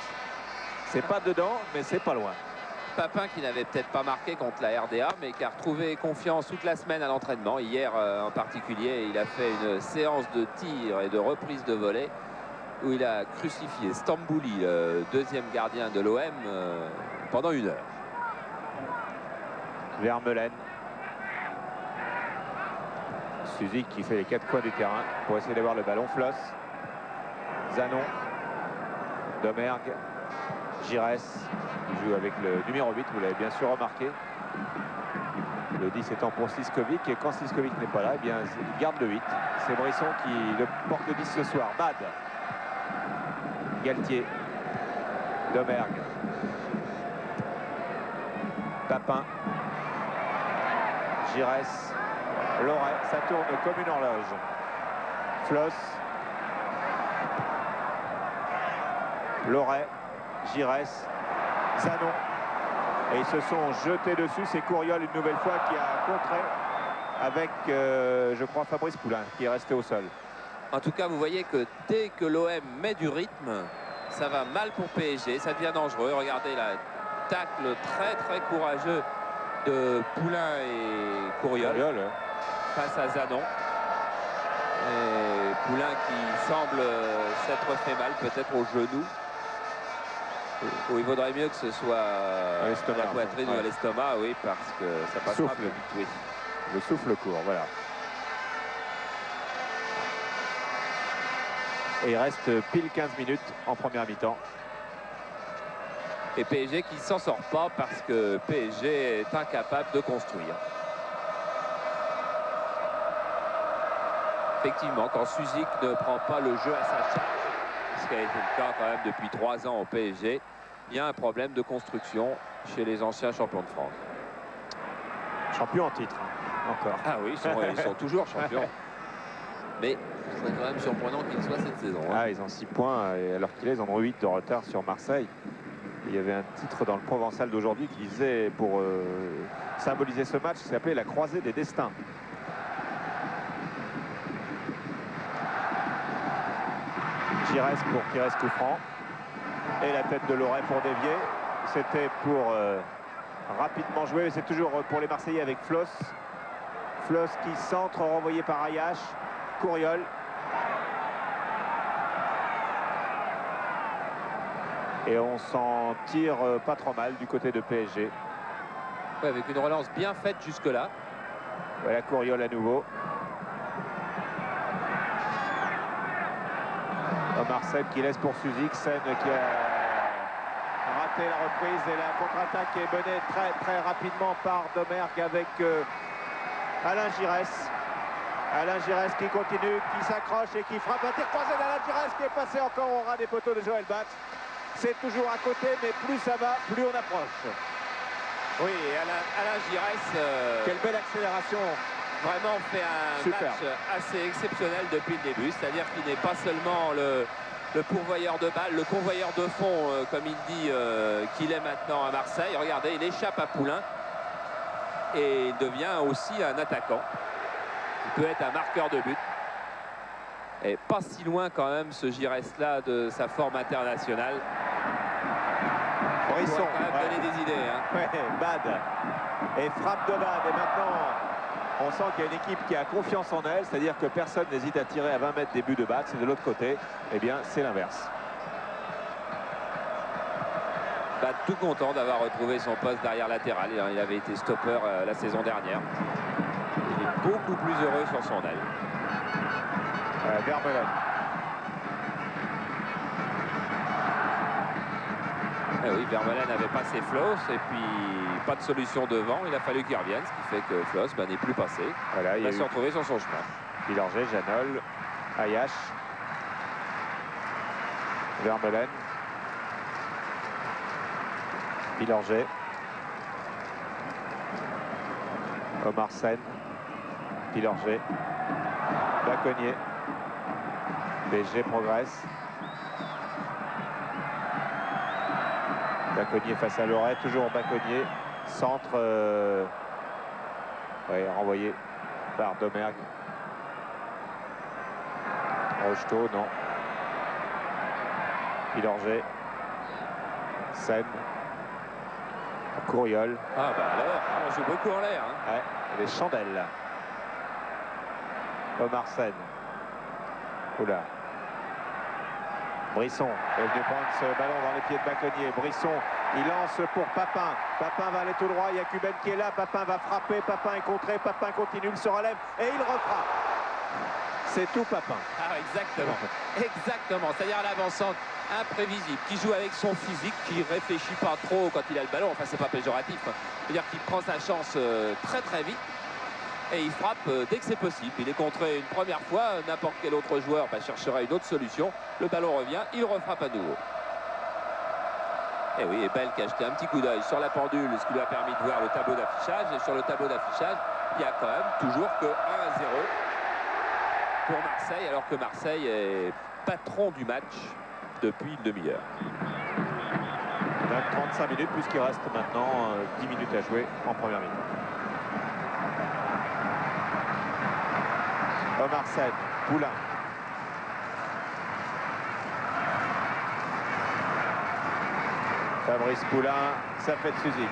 C'est pas dedans, mais c'est pas loin. Papin qui n'avait peut-être pas marqué contre la RDA, mais qui a retrouvé confiance toute la semaine à l'entraînement. Hier en particulier, il a fait une séance de tir et de reprise de volée où il a crucifié Stambouli, le deuxième gardien de l'OM, pendant 1 heure. Vermeulen. Suzy qui fait les 4 coins du terrain pour essayer d'avoir le ballon. Floss. Zanon. Domergue. Giresse. Il joue avec le numéro 8, vous l'avez bien sûr remarqué. Le 10 étant pour Sliskovic. Et quand Sliskovic n'est pas là, eh bien, il garde le 8. C'est Brisson qui le porte le 10 ce soir. Mad. Galtier. Domergue. Papin. Giresse. Loret. Ça tourne comme une horloge. Floss. Loret. Giresse. Zanon. Et ils se sont jetés dessus. C'est Couriol une nouvelle fois qui a contré avec, je crois, Fabrice Poulain qui est resté au sol. En tout cas, vous voyez que dès que l'OM met du rythme, ça va mal pour PSG. Ça devient dangereux. Regardez la tacle très courageux de Poulain et Couriol face à Zanon. Et Poulain qui semble s'être fait mal, peut-être au genou. Où il vaudrait mieux que ce soit à la poitrine ou à l'estomac, oui, parce que ça passera plus vite, oui. Le souffle court, voilà. Et il reste pile 15 minutes en première mi-temps. Et PSG qui ne s'en sort pas parce que PSG est incapable de construire. Effectivement, quand Suzik ne prend pas le jeu à sa charge, ce qui a été le cas quand même depuis 3 ans au PSG, il y a un problème de construction chez les anciens champions de France. Champions en titre, encore. Ah oui, ils sont toujours champions. Mais c'est quand même surprenant qu'ils soient cette saison. Ah, ils ont 6 points, alors qu'ils ont 8 de retard sur Marseille. Il y avait un titre dans le Provençal d'aujourd'hui qui disait, pour symboliser ce match, qui s'appelait la croisée des destins. Giresse pour Pires coup franc. Et la tête de Loret pour dévier. C'était pour rapidement jouer. C'est toujours pour les Marseillais avec Floss. Floss qui centre, renvoyé par Ayache. Couriol. Et on s'en tire pas trop mal du côté de PSG. Ouais, avec une relance bien faite jusque-là. Voilà Couriol à nouveau. Omar Sen qui laisse pour Suzik. Sen qui a raté la reprise et la contre-attaque est menée très rapidement par Domergue avec Alain Giresse. Alain Giresse qui continue, qui s'accroche et qui frappe un tir croisé d'Alain Giresse qui est passé encore au ras des poteaux de Joël Batz. C'est toujours à côté, mais plus ça va, plus on approche. Oui, Alain Giresse... Quelle belle accélération. Vraiment fait un match assez exceptionnel depuis le début. C'est-à-dire qu'il n'est pas seulement le pourvoyeur de balles, le convoyeur de fond, comme il dit qu'il est maintenant à Marseille. Regardez, il échappe à Poulain et il devient aussi un attaquant. Il peut être un marqueur de but. Et pas si loin quand même ce Giresse-là de sa forme internationale. Brisson. Il pourrait quand même donner des idées. Hein. Ouais, Bad. Et frappe de Bad. Et maintenant, on sent qu'il y a une équipe qui a confiance en elle. C'est-à-dire que personne n'hésite à tirer à 20 mètres des buts de Bad. C'est de l'autre côté. Eh bien, c'est l'inverse. Bad tout content d'avoir retrouvé son poste d'arrière latéral. Il avait été stopper la saison dernière. Il est beaucoup plus heureux sur son aile. Vermeulen. Eh oui, Vermeulen avait passé Flos et puis pas de solution devant. Il a fallu qu'il revienne, ce qui fait que Flos n'est plus passé. Voilà, il va se retrouver sur son chemin. Pilanger, Janol, Ayache, Vermeulen, Pilanger, Omar Sen, Pilanger, Bacconnier. PSG progresse. Bacconnier face à Loret, toujours Bacconnier. Centre renvoyé par Domergue. Rocheteau, non. Pilanger. Sen. Courriol. Ah bah alors, on joue beaucoup en l'air. Hein. Ouais, les chandelles. Omar Sen. Oula. Brisson est venu prendre ce ballon dans les pieds de Bacconnier. Brisson, il lance pour Papin. Papin va aller tout droit. Il y a Cuben qui est là. Papin va frapper. Papin est contré. Papin continue. Il se relève et il refrappe. C'est tout Papin. Ah, exactement. Exactement. C'est-à-dire à l'avancante, imprévisible, qui joue avec son physique, qui réfléchit pas trop quand il a le ballon. Enfin, c'est pas péjoratif. C'est-à-dire qu'il prend sa chance très vite. Et il frappe dès que c'est possible. Il est contré une première fois, n'importe quel autre joueur cherchera une autre solution. Le ballon revient, il refrappe à nouveau. Et oui, et Bell qui a jeté un petit coup d'œil sur la pendule, ce qui lui a permis de voir le tableau d'affichage. Et sur le tableau d'affichage, il y a quand même toujours que 1-0 pour Marseille, alors que Marseille est patron du match depuis une demi-heure. 35 minutes puisqu'il reste maintenant 10 minutes à jouer en première minute. Omar Sen, Poulain. Fabrice Poulain, ça fait de Suzik.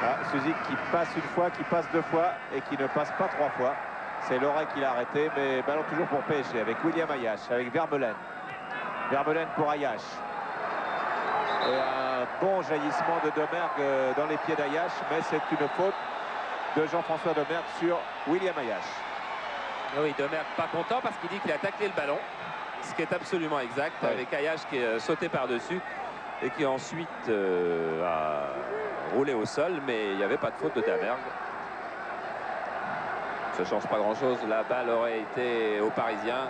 Ah, Suzik qui passe une fois, qui passe deux fois et qui ne passe pas trois fois. C'est Loret qui l'a arrêté, mais ballon toujours pour PSG avec William Ayache, avec Vermeulen. Vermeulen pour Ayache. Et un bon jaillissement de Domergue dans les pieds d'Ayache, mais c'est une faute de Jean-François Domergue sur William Ayache. Oui, Domergue pas content parce qu'il dit qu'il a taclé le ballon, ce qui est absolument exact, ouais. Avec Ayache qui est sauté par-dessus et qui ensuite a roulé au sol, mais il n'y avait pas de faute de Domergue. Ça ne change pas grand-chose, la balle aurait été aux Parisiens,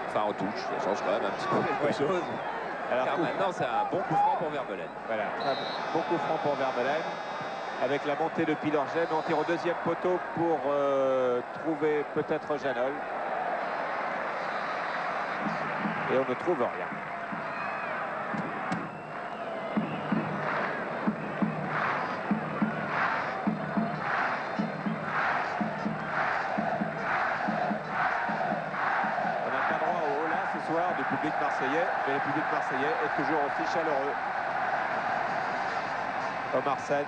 enfin en touche, ça change quand même un petit peu quelque chose. Alors, car maintenant c'est un bon coup franc pour Vermeulen. Voilà, un bon coup franc pour Vermeulen. Avec la montée de Pilanger, mais on tire au deuxième poteau pour trouver peut-être Janol. Et on ne trouve rien. On n'a pas droit au holà ce soir du public marseillais, mais le public marseillais est toujours aussi chaleureux. Omar Sen.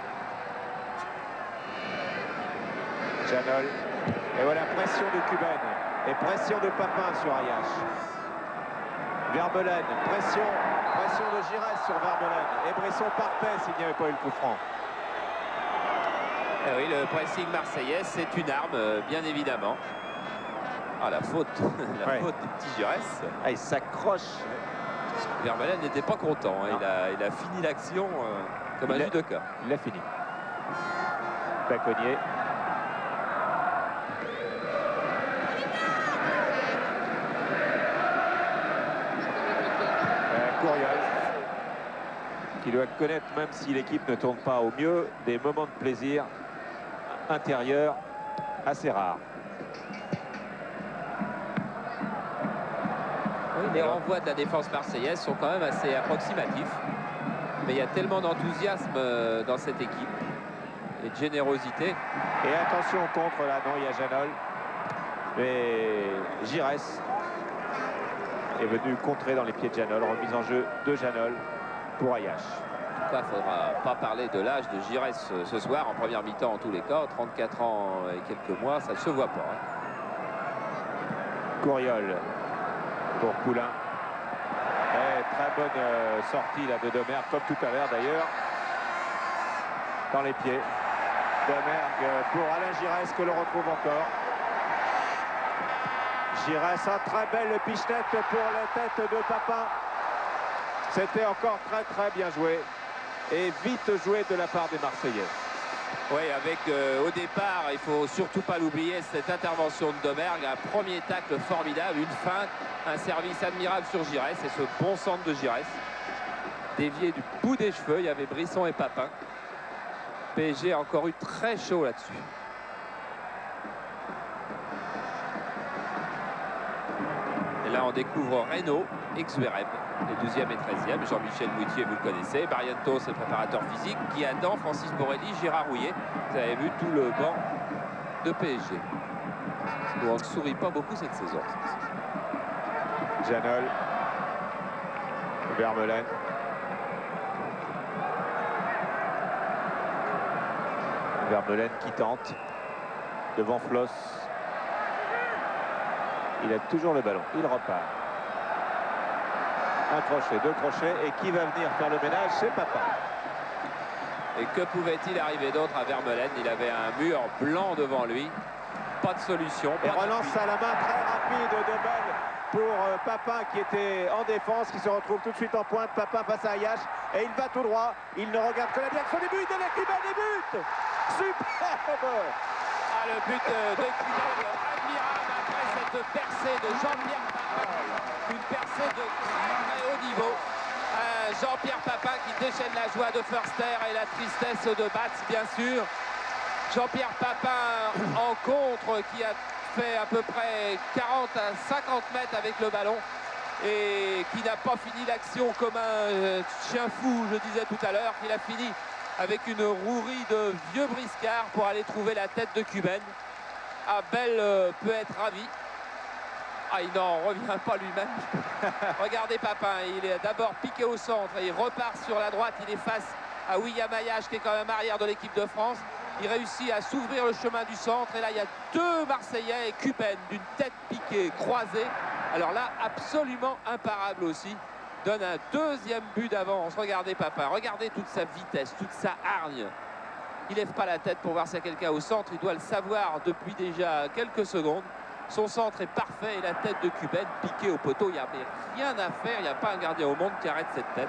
Janol. Et voilà, pression de Cuben et pression de Papin sur Ayache. Vermeulen, pression de Giresse sur Vermeulen. Et Brisson partait s'il n'y avait pas eu le coup franc. Et oui, le pressing marseillais, c'est une arme, bien évidemment. Ah, la faute, la faute du petit Giresse. Ah, il s'accroche. Vermeulen n'était pas content. Hein. Il a fini l'action comme un judoka. Il a fini. Baconnier. Courriol. Qui doit connaître, même si l'équipe ne tourne pas au mieux, des moments de plaisir intérieurs assez rares. Oui, les renvois de la défense marseillaise sont quand même assez approximatifs. Mais il y a tellement d'enthousiasme dans cette équipe et de générosité. Et attention au contre là, non, il y a Janol. Mais Giresse est venu contrer dans les pieds de Janol. Remise en jeu de Janol pour Ayache. En tout cas, il ne faudra pas parler de l'âge de Giresse ce soir, en première mi-temps en tous les cas. 34 ans et quelques mois, ça ne se voit pas. Hein. Courriol pour Poulain. Et très bonne sortie là de Domergue, comme tout à l'heure d'ailleurs. Dans les pieds. Domergue pour Alain Giresse que l'on retrouve encore. Giresse, un très belle pichenette pour la tête de Papin. C'était encore très bien joué. Et vite joué de la part des Marseillais. Oui, avec au départ, il faut surtout pas l'oublier, cette intervention de Domergue, un premier tacle formidable, une feinte, un service admirable sur Giresse et ce bon centre de Giresse. Dévié du bout des cheveux, il y avait Brisson et Papin. PSG a encore eu très chaud là-dessus. Et là, on découvre Reynaud, ex-URM, les 12e et 13e. Jean-Michel Moutier, vous le connaissez. Barrientos, c'est le préparateur physique. Guiadan, Francis Borelli, Gérard Rouillet. Vous avez vu tout le banc de PSG. Où on ne sourit pas beaucoup cette saison. Janol. Vermeulen. Vermeulen qui tente. Devant Floss. Il a toujours le ballon. Il repart. Un crochet, deux crochets. Et qui va venir faire le ménage? C'est Papin. Et que pouvait-il arriver d'autre à Vermeulen? Il avait un mur blanc devant lui. Pas de solution. Et relance à la main très rapide de Bell pour Papin qui était en défense, qui se retrouve tout de suite en pointe. Papin face à Ayache. Et il va tout droit. Il ne regarde que la direction des buts de l'équipe. Des buts. Superbe. Ah, le but de Kibel, admirable après cette percée de Jean-Pierre Papin. Une percée de très haut niveau. Jean-Pierre Papin qui déchaîne la joie de Förster et la tristesse de Batz, bien sûr. Jean-Pierre Papin en contre qui a fait à peu près 40 à 50 mètres avec le ballon et qui n'a pas fini l'action comme un chien fou, je disais tout à l'heure, qu'il a fini avec une rouerie de vieux briscards pour aller trouver la tête de Cuben. Abel peut être ravi. Ah, il n'en revient pas lui-même. Regardez Papin, il est d'abord piqué au centre et il repart sur la droite. Il est face à William Ayache qui est quand même arrière de l'équipe de France. Il réussit à s'ouvrir le chemin du centre et là il y a deux Marseillais et Cuben d'une tête piquée, croisée. Alors là, absolument imparable aussi. Donne un deuxième but d'avance. Regardez Papin, regardez toute sa vitesse, toute sa hargne. Il lève pas la tête pour voir s'il y a quelqu'un au centre. Il doit le savoir depuis déjà quelques secondes. Son centre est parfait et la tête de Cuben piquée au poteau. Il n'y a rien à faire. Il n'y a pas un gardien au monde qui arrête cette tête.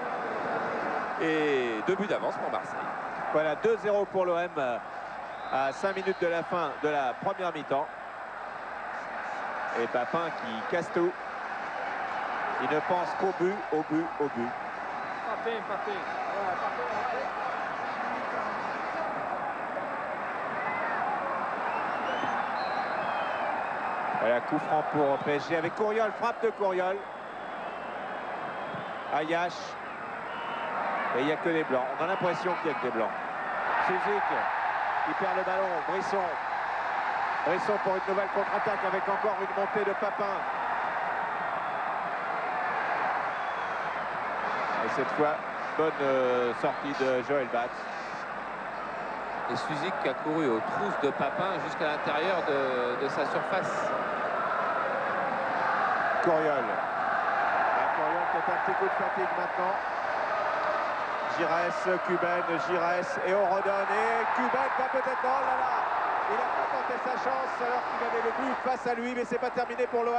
Et 2 buts d'avance pour Marseille. Voilà, 2-0 pour l'OM à 5 minutes de la fin de la première mi-temps. Et Papin qui casse tout. Il ne pense qu'au but, au but, au but. Papin. Voilà, coup franc pour PSG avec Courriol, frappe de Courriol. Ayache. Et il n'y a que des blancs. On a l'impression qu'il n'y a que des blancs. Suzik, il perd le ballon. Brisson. Brisson pour une nouvelle contre-attaque avec encore une montée de Papin. Et cette fois, bonne sortie de Joël Batz. Et Suzik qui a couru aux trousses de Papin jusqu'à l'intérieur de sa surface. Courriol. Courriol qui a un petit coup de fatigue maintenant. Giresse, Cuben, Giresse et on redonne. Et Cuben va peut-être... Oh là là. Il n'a pas tenté tenté sa chance alors qu'il avait le but face à lui, mais c'est pas terminé pour l'OM.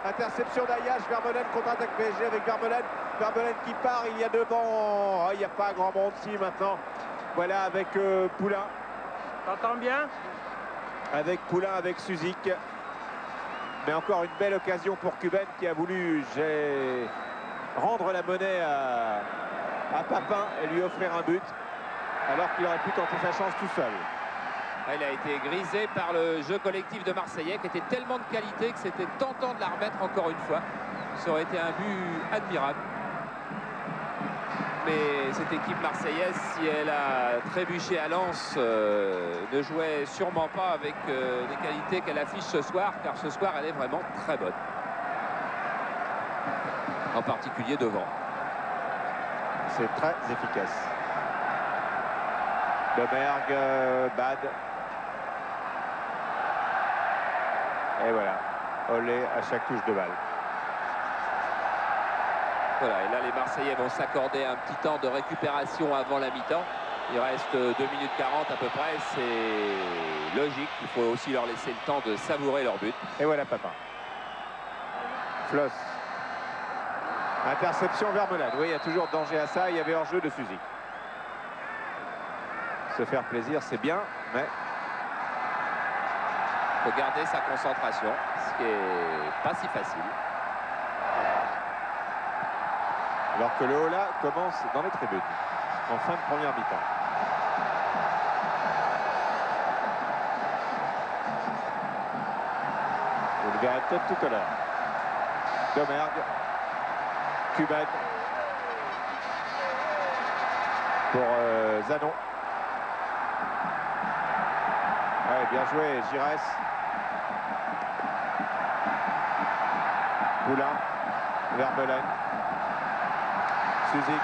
Interception d'Ayache, Vermeulen contre-attaque PSG avec Vermeulen. Vermeulen qui part, il y a devant. Oh, il n'y a pas grand monde si maintenant. Voilà avec Poulain. T'entends bien? Avec Poulain, avec Suzik. Mais encore une belle occasion pour Kuben qui a voulu rendre la monnaie à Papin et lui offrir un but. Alors qu'il aurait pu tenter sa chance tout seul. Il a été grisé par le jeu collectif de Marseillais qui était tellement de qualité que c'était tentant de la remettre encore une fois. Ça aurait été un but admirable. Mais cette équipe marseillaise, si elle a trébuché à Lens, ne jouait sûrement pas avec les qualités qu'elle affiche ce soir, car ce soir elle est vraiment très bonne. En particulier devant. C'est très efficace. Domergue, Bad. Et voilà, Olé à chaque touche de balle. Voilà, et là les Marseillais vont s'accorder un petit temps de récupération avant la mi-temps. Il reste 2 minutes 40 à peu près, c'est logique. Il faut aussi leur laisser le temps de savourer leur but. Et voilà Papin. Floss. Interception Vermeulen. Oui, il y a toujours danger à ça. Il y avait hors-jeu de Suzy. Se faire plaisir, c'est bien, mais... Il faut garder sa concentration, ce qui n'est pas si facile. Alors que le Ola commence dans les tribunes, en fin de première mi-temps. Vous le verrez peut-être tout à l'heure. Domergue. Kuban. Pour Zanon. Ouais, bien joué, Giresse. Poulain. Vermeulen. Suzik.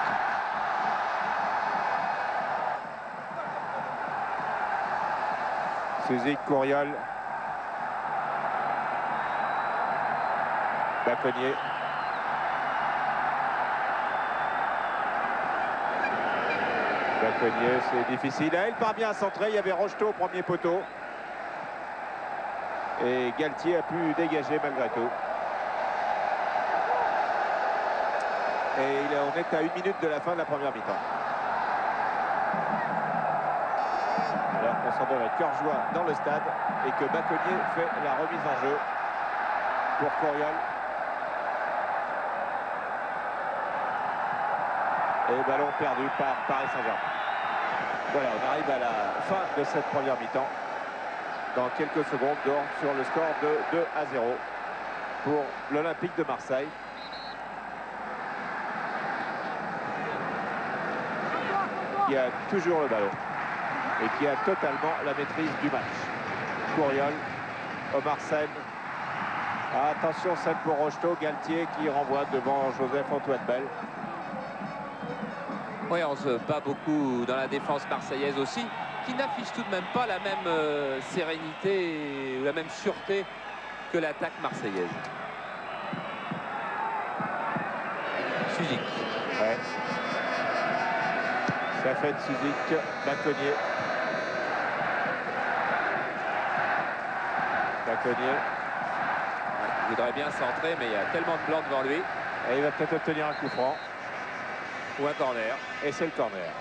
Suzik, Courriol. Baconnier. Baconnier, c'est difficile. Il parvient à centrer. Il y avait Rocheteau au premier poteau. Et Galtier a pu dégager malgré tout. Et on est à 1 minute de la fin de la première mi-temps. Alors qu'on s'en donne à cœur joie dans le stade et que Baconnier fait la remise en jeu pour Courriol. Et ballon perdu par Paris Saint-Germain. Voilà, on arrive à la fin de cette première mi-temps. Dans quelques secondes, sur le score de 2-0 pour l'Olympique de Marseille. Qui a toujours le ballon et qui a totalement la maîtrise du match. Courriol, Omar Sen. Ah, attention, scène pour Rocheteau, Galtier qui renvoie devant Joseph-Antoine Bell. Oui, on se bat beaucoup dans la défense marseillaise aussi, qui n'affiche tout de même pas la même sérénité ou la même sûreté que l'attaque marseillaise. Suzik. Ouais. Ça fait de Suzik, Baconnier. Baconnier. Il voudrait bien centrer, mais il y a tellement de blancs devant lui. Et il va peut-être obtenir un coup franc. Ou un corner. Et c'est le corner.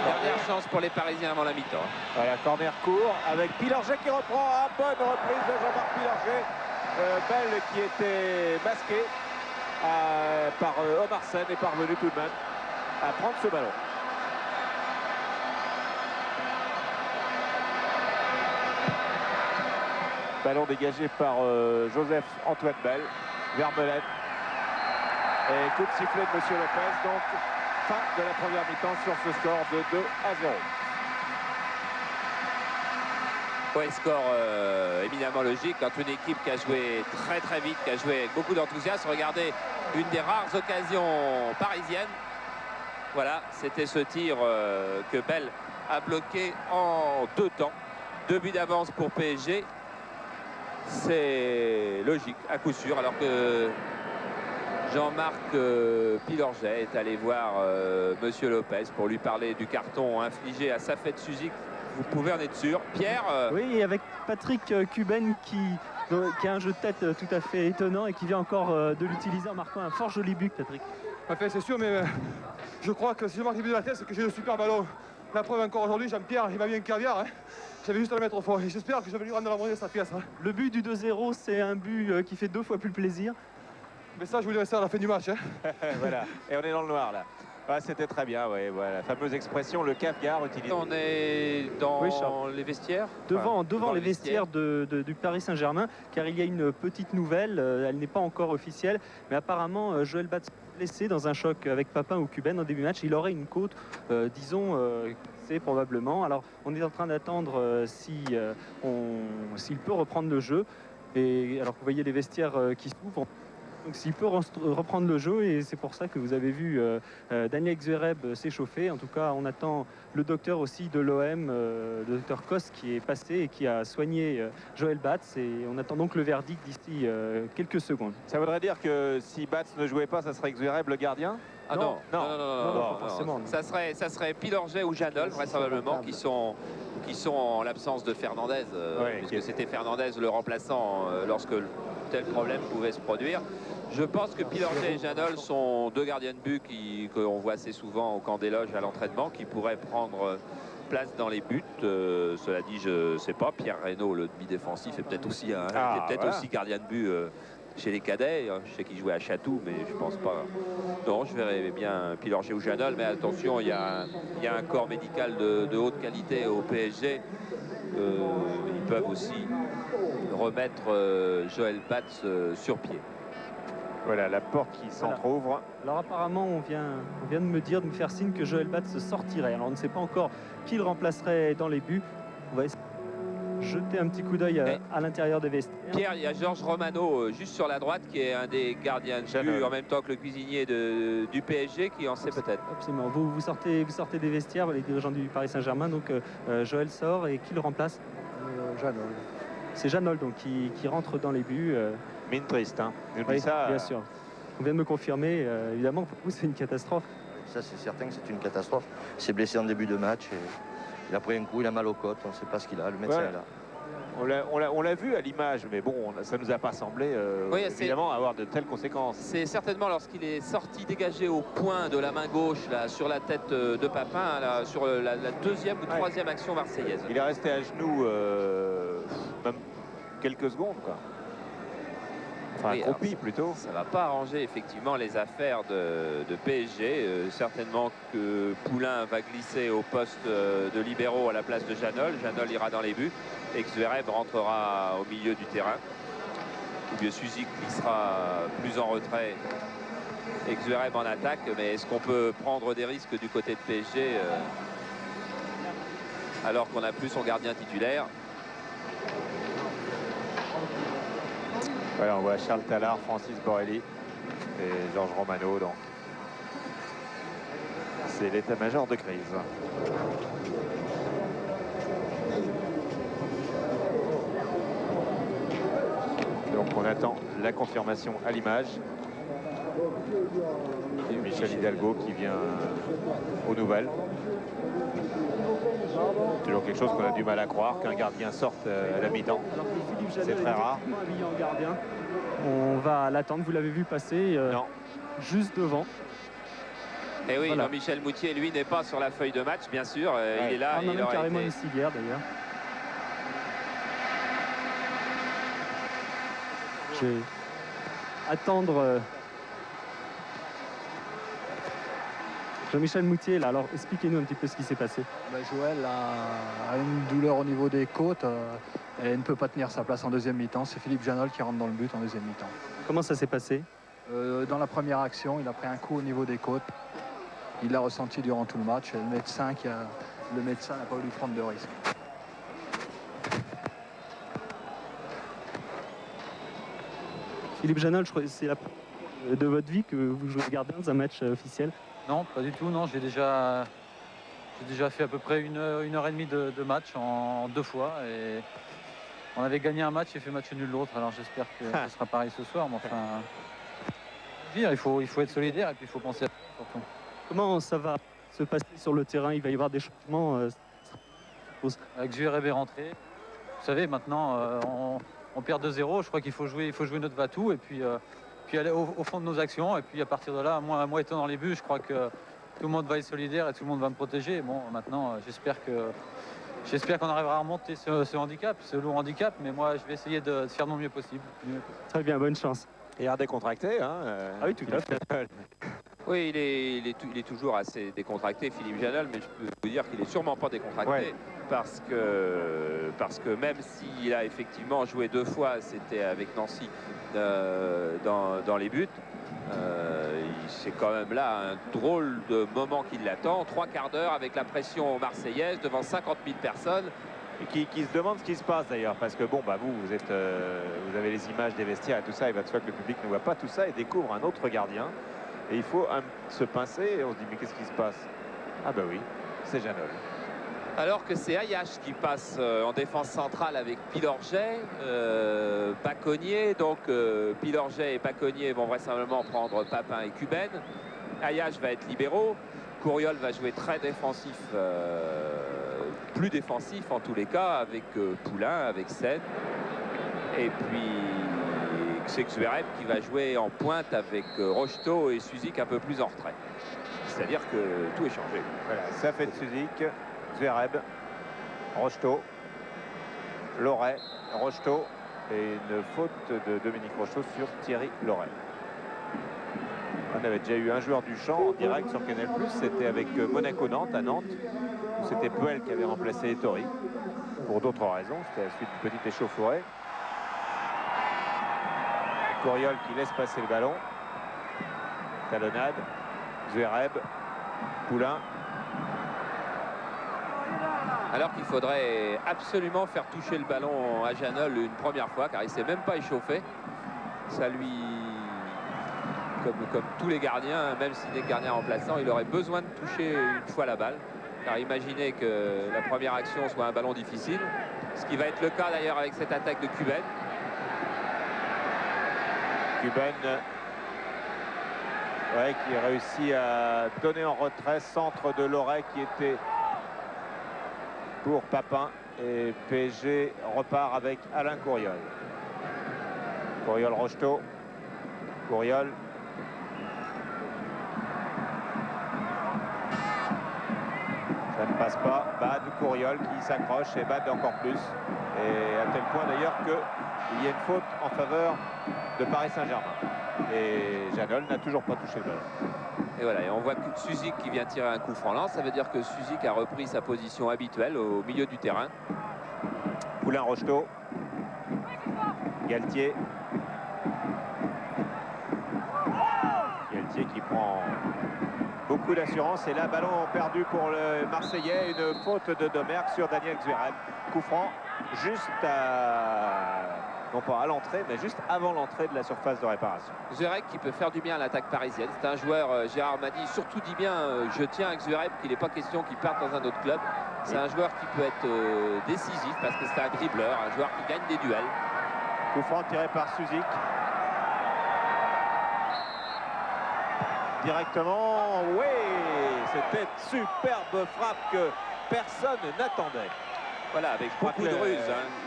Dernière chance pour les Parisiens avant la mi-temps. Voilà, corner court avec Pilorget qui reprend. Ah, bonne reprise de Jean-Marc Pilorget. Bell qui était masqué par Omar Sen est parvenu tout de même à prendre ce ballon. Ballon dégagé par Joseph-Antoine Bell. Vermeulen. Et coup de sifflet de Monsieur Lopez. Donc fin de la première mi-temps sur ce score de 2-0. Ouais, score éminemment logique quand une équipe qui a joué très très vite, qui a joué avec beaucoup d'enthousiasme. Regardez, une des rares occasions parisiennes. Voilà, c'était ce tir que Bell a bloqué en 2 temps. 2 buts d'avance pour PSG. C'est logique, à coup sûr, alors que Jean-Marc Pilorget est allé voir Monsieur Lopez pour lui parler du carton infligé à Safet Suzik. Vous pouvez en être sûr. Pierre Oui, et avec Patrick Cuben qui a un jeu de tête tout à fait étonnant et qui vient encore de l'utiliser en marquant un fort joli but, Patrick. Enfin, c'est sûr, mais je crois que si je marque le but de la tête, c'est que j'ai le super ballon. La preuve encore aujourd'hui, Jean-Pierre, il m'a mis un caviar. Hein. J'avais juste à le mettre au fond. Et j'espère que je vais lui rendre la monnaie de sa pièce. Hein. Le but du 2-0, c'est un but qui fait 2 fois plus plaisir. Mais ça, je vous dirai ça à la fin du match. Hein. Voilà, et on est dans le noir là. Ah, c'était très bien, ouais, voilà. La fameuse expression, le caviar utilisé. On est dans les vestiaires. Devant les vestiaires du Paris Saint-Germain, car il y a une petite nouvelle, elle n'est pas encore officielle, mais apparemment Joël Batz blessé dans un choc avec Papin ou Cuben en début de match, il aurait une côte, disons, c'est probablement. Alors on est en train d'attendre s'il peut reprendre le jeu, et alors que vous voyez les vestiaires qui s'ouvrent. Donc s'il peut reprendre le jeu, et c'est pour ça que vous avez vu Daniel Xvereb s'échauffer. En tout cas, on attend le docteur aussi de l'OM, le docteur Kos, qui est passé et qui a soigné Joël Batz. Et on attend donc le verdict d'ici quelques secondes. Ça voudrait dire que si Batz ne jouait pas, ça serait Xvereb le gardien? Ah non, pas forcément. Ça serait Pilorget ou Janol, vraisemblablement, qui sont en l'absence de Fernandez, puisque c'était Fernandez le remplaçant lorsque tel problème pouvait se produire. Je pense que Pilorget et Janol sont deux gardiens de but qu'on voit assez souvent au camp des loges à l'entraînement, qui pourraient prendre place dans les buts. Cela dit, je ne sais pas, Pierre Reynaud, le demi-défensif, est peut-être aussi, aussi gardien de but chez les cadets. Je sais qu'il jouait à Chatou, mais je pense pas. Non, je verrais bien Pilorget ou Janol, mais attention, il y a un corps médical de haute qualité au PSG. Ils peuvent aussi remettre Joël Batz sur pied. Voilà, la porte qui s'entrouvre. Alors apparemment, on vient de me faire signe que Joël Batz sortirait. Alors on ne sait pas encore qui le remplacerait dans les buts. On va essayer de jeter un petit coup d'œil à l'intérieur des vestiaires. Pierre, il y a Georges Romano juste sur la droite, qui est un des gardiens de but, en même temps que le cuisinier du PSG, qui en sait peut-être. Absolument. Vous sortez des vestiaires, les dirigeants du Paris Saint-Germain. Donc Joël sort, et qui le remplace? Janol. C'est Janol donc qui rentre dans les buts. Mine triste, hein. Oui, ça, bien sûr. On vient de me confirmer, évidemment, pour vous, c'est une catastrophe. Ça, c'est certain que c'est une catastrophe. Il s'est blessé en début de match. Et il a pris un coup, il a mal aux côtes. On ne sait pas ce qu'il a. Le médecin est là. On l'a vu à l'image, mais bon, ça ne nous a pas semblé évidemment avoir de telles conséquences. C'est certainement lorsqu'il est sorti dégagé au point de la main gauche, là, sur la tête de Papin, là, sur la deuxième ou troisième action marseillaise. Il est resté à genoux même quelques secondes, quoi. Enfin, oui, accroupi plutôt. Ça ne va pas arranger effectivement les affaires de PSG. Certainement que Poulain va glisser au poste de libéraux à la place de Janol. Janol ira dans les buts et Xvereb rentrera au milieu du terrain. Ou bien Suzik glissera plus en retrait et Xvereb en attaque. Mais est-ce qu'on peut prendre des risques du côté de PSG alors qu'on n'a plus son gardien titulaire? Voilà, on voit Charles Tallard, Francis Borrelli et Georges Romano. Donc, c'est l'état-major de crise. Donc, on attend la confirmation à l'image. Et Michel Hidalgo qui vient aux nouvelles. Toujours quelque chose qu'on a du mal à croire, qu'un gardien sorte à la mi-temps. C'est très rare. On va l'attendre, vous l'avez vu passer juste devant. Et oui, voilà. Jean-Michel Moutier, lui, n'est pas sur la feuille de match, bien sûr. Il est là. On a carrément une civière, d'ailleurs. Je vais attendre Jean-Michel Moutier, là, alors expliquez-nous un petit peu ce qui s'est passé. Joël a une douleur au niveau des côtes et ne peut pas tenir sa place en deuxième mi-temps. C'est Philippe Janol qui rentre dans le but en deuxième mi-temps. Comment ça s'est passé? Dans la première action, il a pris un coup au niveau des côtes. Il l'a ressenti durant tout le match. Le médecin n'a pas voulu prendre de risque. Philippe Janol, je crois que c'est la première de votre vie que vous jouez gardien dans un match officiel. Non, pas du tout. Non, j'ai déjà fait à peu près une heure et demie de match en 2 fois. Et on avait gagné un match et fait match nul l'autre. Alors j'espère que ce sera pareil ce soir. Mais enfin, Il faut être solidaire et puis il faut penser à ça surtout. Comment ça va se passer sur le terrain? Il va y avoir des changements Avec Zverev est rentré. Vous savez, maintenant, on perd 2-0. Je crois qu'il faut jouer notre va-tout et puis aller au fond de nos actions. Et puis à partir de là, moi étant dans les buts, je crois que tout le monde va être solidaire et tout le monde va me protéger. Bon, maintenant, j'espère qu'on arrivera à remonter ce handicap, ce lourd handicap. Mais moi, je vais essayer de faire mon mieux possible. Très bien, bonne chance. Et un décontracté, hein, ah oui, tout à fait. Oui, il est toujours assez décontracté, Philippe Janol, mais je peux vous dire qu'il est sûrement pas décontracté, ouais. parce que même s'il a effectivement joué 2 fois, c'était avec Nancy dans les buts, c'est quand même là un drôle de moment qui l'attend. 3 quarts d'heure avec la pression marseillaise devant 50 000 personnes. Et qui se demande ce qui se passe d'ailleurs, parce que bon, bah vous avez les images des vestiaires et tout ça, il va de soi que le public ne voit pas tout ça et découvre un autre gardien. Et il faut se pincer et on se dit mais qu'est-ce qui se passe? Ah bah oui, c'est Janol. Alors que c'est Ayash qui passe en défense centrale avec Pilorget, Paconnier. Donc Pilorget et Paconnier vont vraisemblablement prendre Papin et Cuben. Ayash va être libéraux. Couriol va jouer très défensif, plus défensif en tous les cas, avec Poulain, avec Sen. Et puis c'est Zverev qui va jouer en pointe avec Rocheteau et Suzik un peu plus en retrait. C'est-à-dire que tout est changé. Voilà, ça fait de Suzik, Zverev, Rocheteau, Loret, Rocheteau et une faute de Dominique Rocheteau sur Thierry Loret. On avait déjà eu un joueur du champ en direct sur Canal+, c'était avec Monaco-Nantes à Nantes, où c'était Puel qui avait remplacé Ettori pour d'autres raisons, c'était la suite d'une petite échauffourée. Couriol qui laisse passer le ballon. Talonnade. Zverev. Poulain. Alors qu'il faudrait absolument faire toucher le ballon à Janol une première fois, car il ne s'est même pas échauffé. Ça lui... Comme tous les gardiens, même s'il est gardien remplaçant, il aurait besoin de toucher une fois la balle. Car imaginez que la première action soit un ballon difficile. Ce qui va être le cas d'ailleurs avec cette attaque de Cuben. Cuben ouais, qui réussit à donner en retrait, centre de Loret qui était pour Papin, et PSG repart avec Alain Couriol. Couriol Rocheteau, Couriol. Ça ne passe pas, Bad, Couriol qui s'accroche et Bad encore plus, et à tel point d'ailleurs qu'il y a une faute en faveur de Paris Saint-Germain. Et Janol n'a toujours pas touché le ballon. Et voilà, et on voit que Suzik qui vient tirer un coup franc lance. Ça veut dire que Suzik a repris sa position habituelle au milieu du terrain. Poulain Rocheteau. Galtier. Galtier qui prend beaucoup d'assurance. Et là, ballon perdu pour le Marseillais. Une faute de Domergue sur Daniel Zverev. Coup franc juste non pas à l'entrée, mais juste avant l'entrée de la surface de réparation. Zverev qui peut faire du bien à l'attaque parisienne. C'est un joueur, Gérard m'a dit, surtout dit bien, je tiens avec Zverev, qu'il n'est pas question qu'il parte dans un autre club. C'est un joueur qui peut être décisif parce que c'est un dribbleur, un joueur qui gagne des duels. Coup franc tiré par Suzik. Directement, oui, c'était superbe frappe que personne n'attendait. Voilà, avec beaucoup de ruse.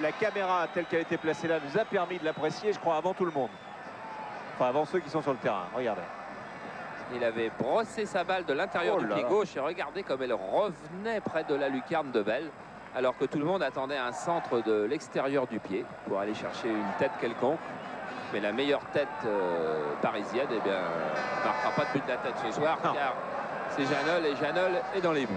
La caméra telle qu'elle a été placée là nous a permis de l'apprécier, je crois, avant tout le monde. Enfin, avant ceux qui sont sur le terrain. Regardez. Il avait brossé sa balle de l'intérieur du pied gauche et regardez comme elle revenait près de la lucarne de Bell, alors que tout le monde attendait un centre de l'extérieur du pied pour aller chercher une tête quelconque. Mais la meilleure tête parisienne, eh bien, ne marquera pas de but de la tête ce soir, car c'est Janol et Janol est dans les buts.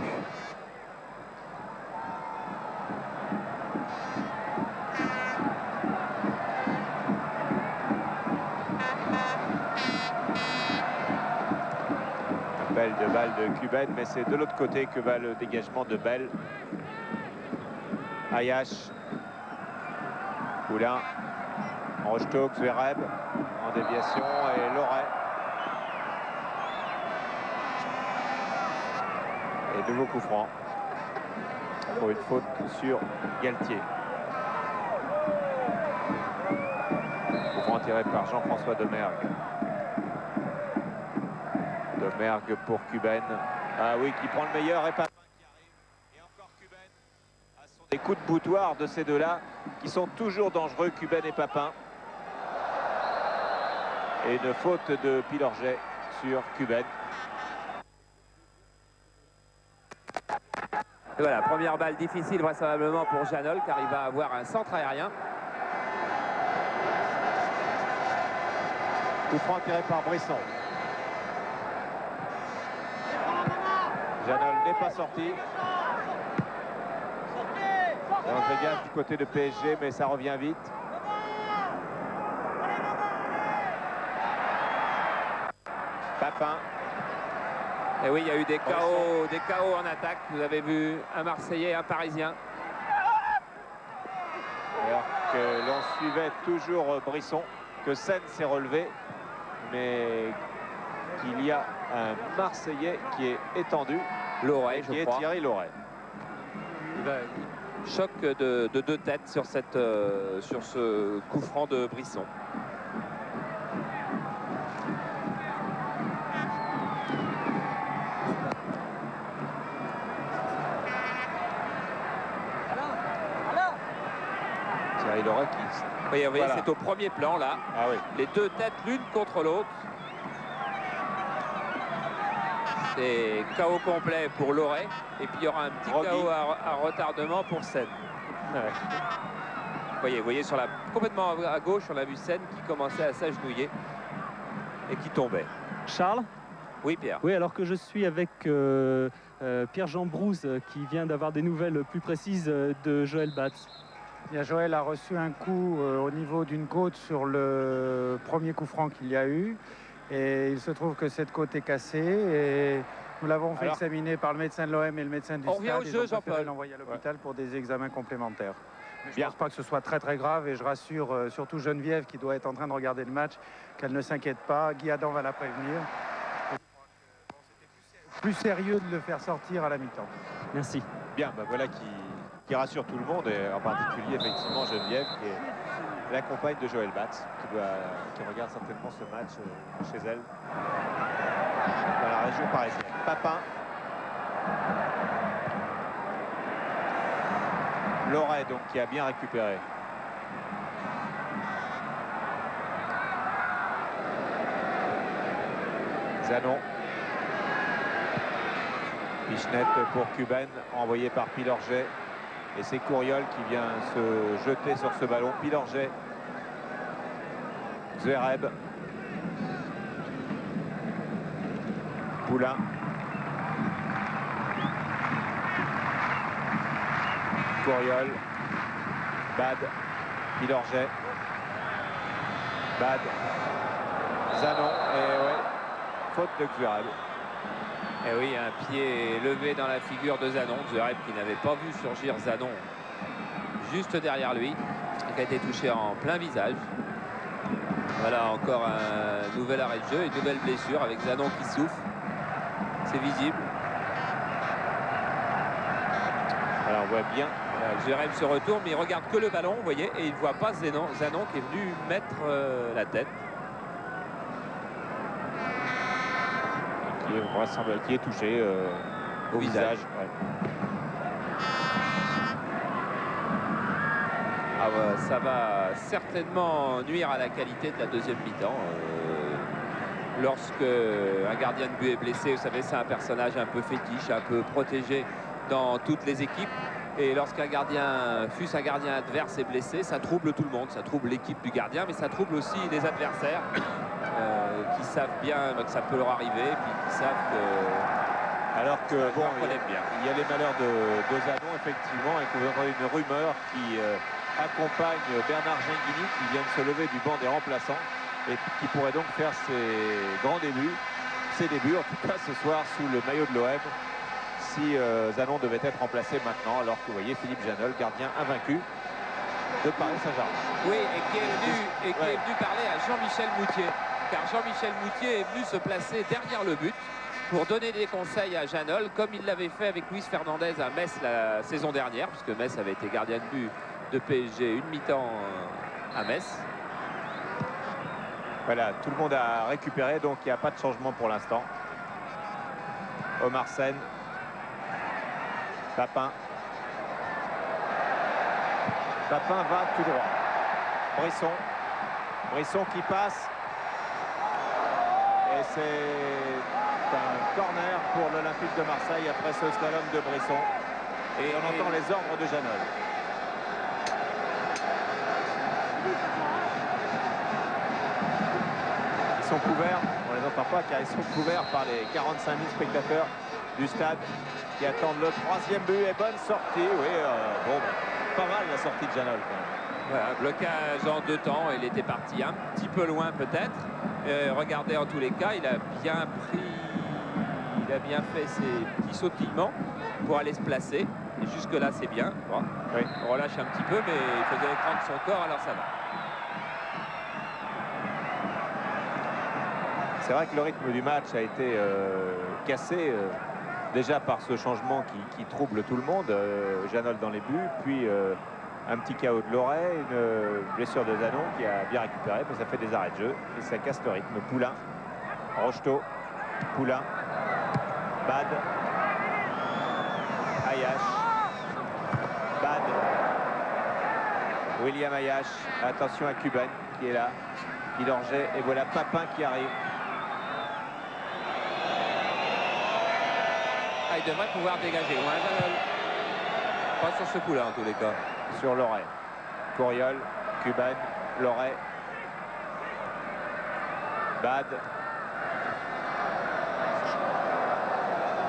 De balle de Cuben, mais c'est de l'autre côté que va le dégagement de Bell. Ayash, Poulain, Rocheteau, Zverev en déviation et Loret. Et nouveau coup franc pour une faute sur Galtier. Coup franc tiré par Jean-François Domergue. Domergue pour Cuben. Ah oui, qui prend le meilleur et Papin qui arrive. Et encore Cuben. Ce sont des coups de boutoir de ces deux-là qui sont toujours dangereux, Cuben et Papin. Et une faute de Pilorget sur Cuben. Et voilà, première balle difficile vraisemblablement pour Janol car il va avoir un centre aérien. Coup franc tiré par Brisson. Janol n'est pas sorti. On fait gaffe du côté de PSG, mais ça revient vite. Papin. Et oui, il y a eu des KO en attaque. Vous avez vu un Marseillais et un Parisien. Alors que l'on suivait toujours Brisson, que Sen s'est relevé, mais qu'il y a un Marseillais qui est étendu. Loret, qui est Thierry Loret. Choc de deux têtes sur ce coup franc de Brisson. Thierry Loret qui... Oui, vous voyez, voilà. c'est au premier plan là. Ah oui. Les deux têtes l'une contre l'autre. C'est KO complet pour Loret. Et puis il y aura un petit KO à retardement pour Sen. Ouais. Vous voyez complètement à gauche, on a vu Sen qui commençait à s'agenouiller et qui tombait. Charles? Oui, Pierre. Oui, alors que je suis avec Pierre-Jean Brouze qui vient d'avoir des nouvelles plus précises de Joël Batz. Bien, Joël a reçu un coup au niveau d'une côte sur le premier coup franc qu'il y a eu. Et il se trouve que cette côte est cassée. Et nous l'avons fait examiner par le médecin de l'OM et le médecin du stade. On revient au jeu, Jean-Paul. L'envoyer à l'hôpital pour des examens complémentaires. Mais je Bien. ne pense pas que ce soit très très grave. Et je rassure surtout Geneviève qui doit être en train de regarder le match qu'elle ne s'inquiète pas. Guy Adam va la prévenir. C'était plus sérieux de le faire sortir à la mi-temps. Merci. Bien, bah voilà qui rassure tout le monde, et en particulier effectivement Geneviève, qui est la compagne de Joël Batz, qui regarde certainement ce match chez elle, dans la région parisienne. Papin. Loret, donc, qui a bien récupéré. Zanon. Pichenette pour Cuben, envoyé par Pilorget. Et c'est Couriol qui vient se jeter sur ce ballon. Pilorget. Zvereb. Poulain. Couriol. Bad. Pilorget. Bad. Zanon. Et ouais, faute de Zvereb. Et oui, un pied levé dans la figure de Zanon. Zvereb qui n'avait pas vu surgir Zanon juste derrière lui, et qui a été touché en plein visage. Voilà encore un nouvel arrêt de jeu, une nouvelle blessure avec Zanon qui souffre. C'est visible. Alors on voit bien. Zvereb se retourne, mais il regarde que le ballon, vous voyez, et il ne voit pas Zanon qui est venu mettre la tête. Qui est touché au visage. Ouais. Ah ouais, ça va certainement nuire à la qualité de la deuxième mi-temps. Lorsque un gardien de but est blessé, vous savez, c'est un personnage un peu fétiche, un peu protégé dans toutes les équipes. Et lorsqu'un gardien, fût-ce un gardien adverse, est blessé, ça trouble tout le monde. Ça trouble l'équipe du gardien, mais ça trouble aussi les adversaires qui savent bien que ça peut leur arriver, puis qui savent que... Alors que, bon, bien. Il y a les malheurs de Zanon, effectivement, et que vous entendez une rumeur qui accompagne Bernard Gengini, qui vient de se lever du banc des remplaçants, et qui pourrait donc faire ses débuts, en tout cas ce soir, sous le maillot de l'OM, si Zanon devait être remplacé maintenant, alors que vous voyez Philippe Janol, gardien invaincu de Paris Saint-Germain. Oui, et qui est venu parler à Jean-Michel Moutier, car Jean-Michel Moutier est venu se placer derrière le but pour donner des conseils à Janol, comme il l'avait fait avec Luis Fernandez à Metz la saison dernière, puisque Metz avait été gardien de but de PSG une mi-temps à Metz. Voilà, tout le monde a récupéré, donc il n'y a pas de changement pour l'instant. Omar Sen. Papin. Papin va tout droit. Brisson. Brisson qui passe. Et c'est un corner pour l'Olympique de Marseille après ce slalom de Brisson. Et on entend les ordres de Janol. Ils sont couverts, on ne les entend pas car ils sont couverts par les 45 000 spectateurs du stade qui attendent le 3e but. Et bonne sortie, oui, bon, pas mal la sortie de Janol quand même. Voilà, blocage en 2 temps, il était parti un petit peu loin peut-être. Regardez, en tous les cas, il a bien fait ses petits sautillements pour aller se placer. Et jusque là c'est bien. Bon, oui. On relâche un petit peu, mais il faisait l'écran de son corps, alors ça va. C'est vrai que le rythme du match a été cassé déjà par ce changement qui trouble tout le monde. Janol dans les buts, puis un petit KO de Loret, une blessure de Zanon qui a bien récupéré, mais ça fait des arrêts de jeu et ça casse le rythme. Poulain, Rocheteau, Poulain, Bad, Ayache, Bad, William Ayache, attention à Cuban qui est là, Guidorget, et voilà Papin qui arrive. Ah, il devrait pouvoir dégager loin, Janol. Pas sur ce coup-là en tous les cas. Sur Loret. Courriol, Cuban, Loret. Bad.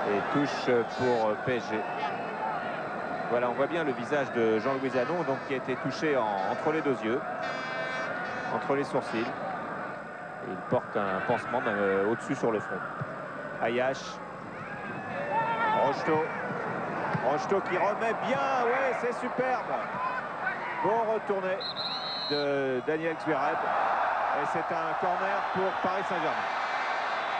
Et touche pour PSG. Voilà, on voit bien le visage de Jean-Louis Zanon, donc qui a été touché entre les 2 yeux, entre les sourcils. Et il porte un pansement au-dessus sur le front. Ayache. Rocheteau. Rocheteau qui remet bien, ouais, c'est superbe. Bon retourné de Daniel Zverev. Et c'est un corner pour Paris Saint-Germain.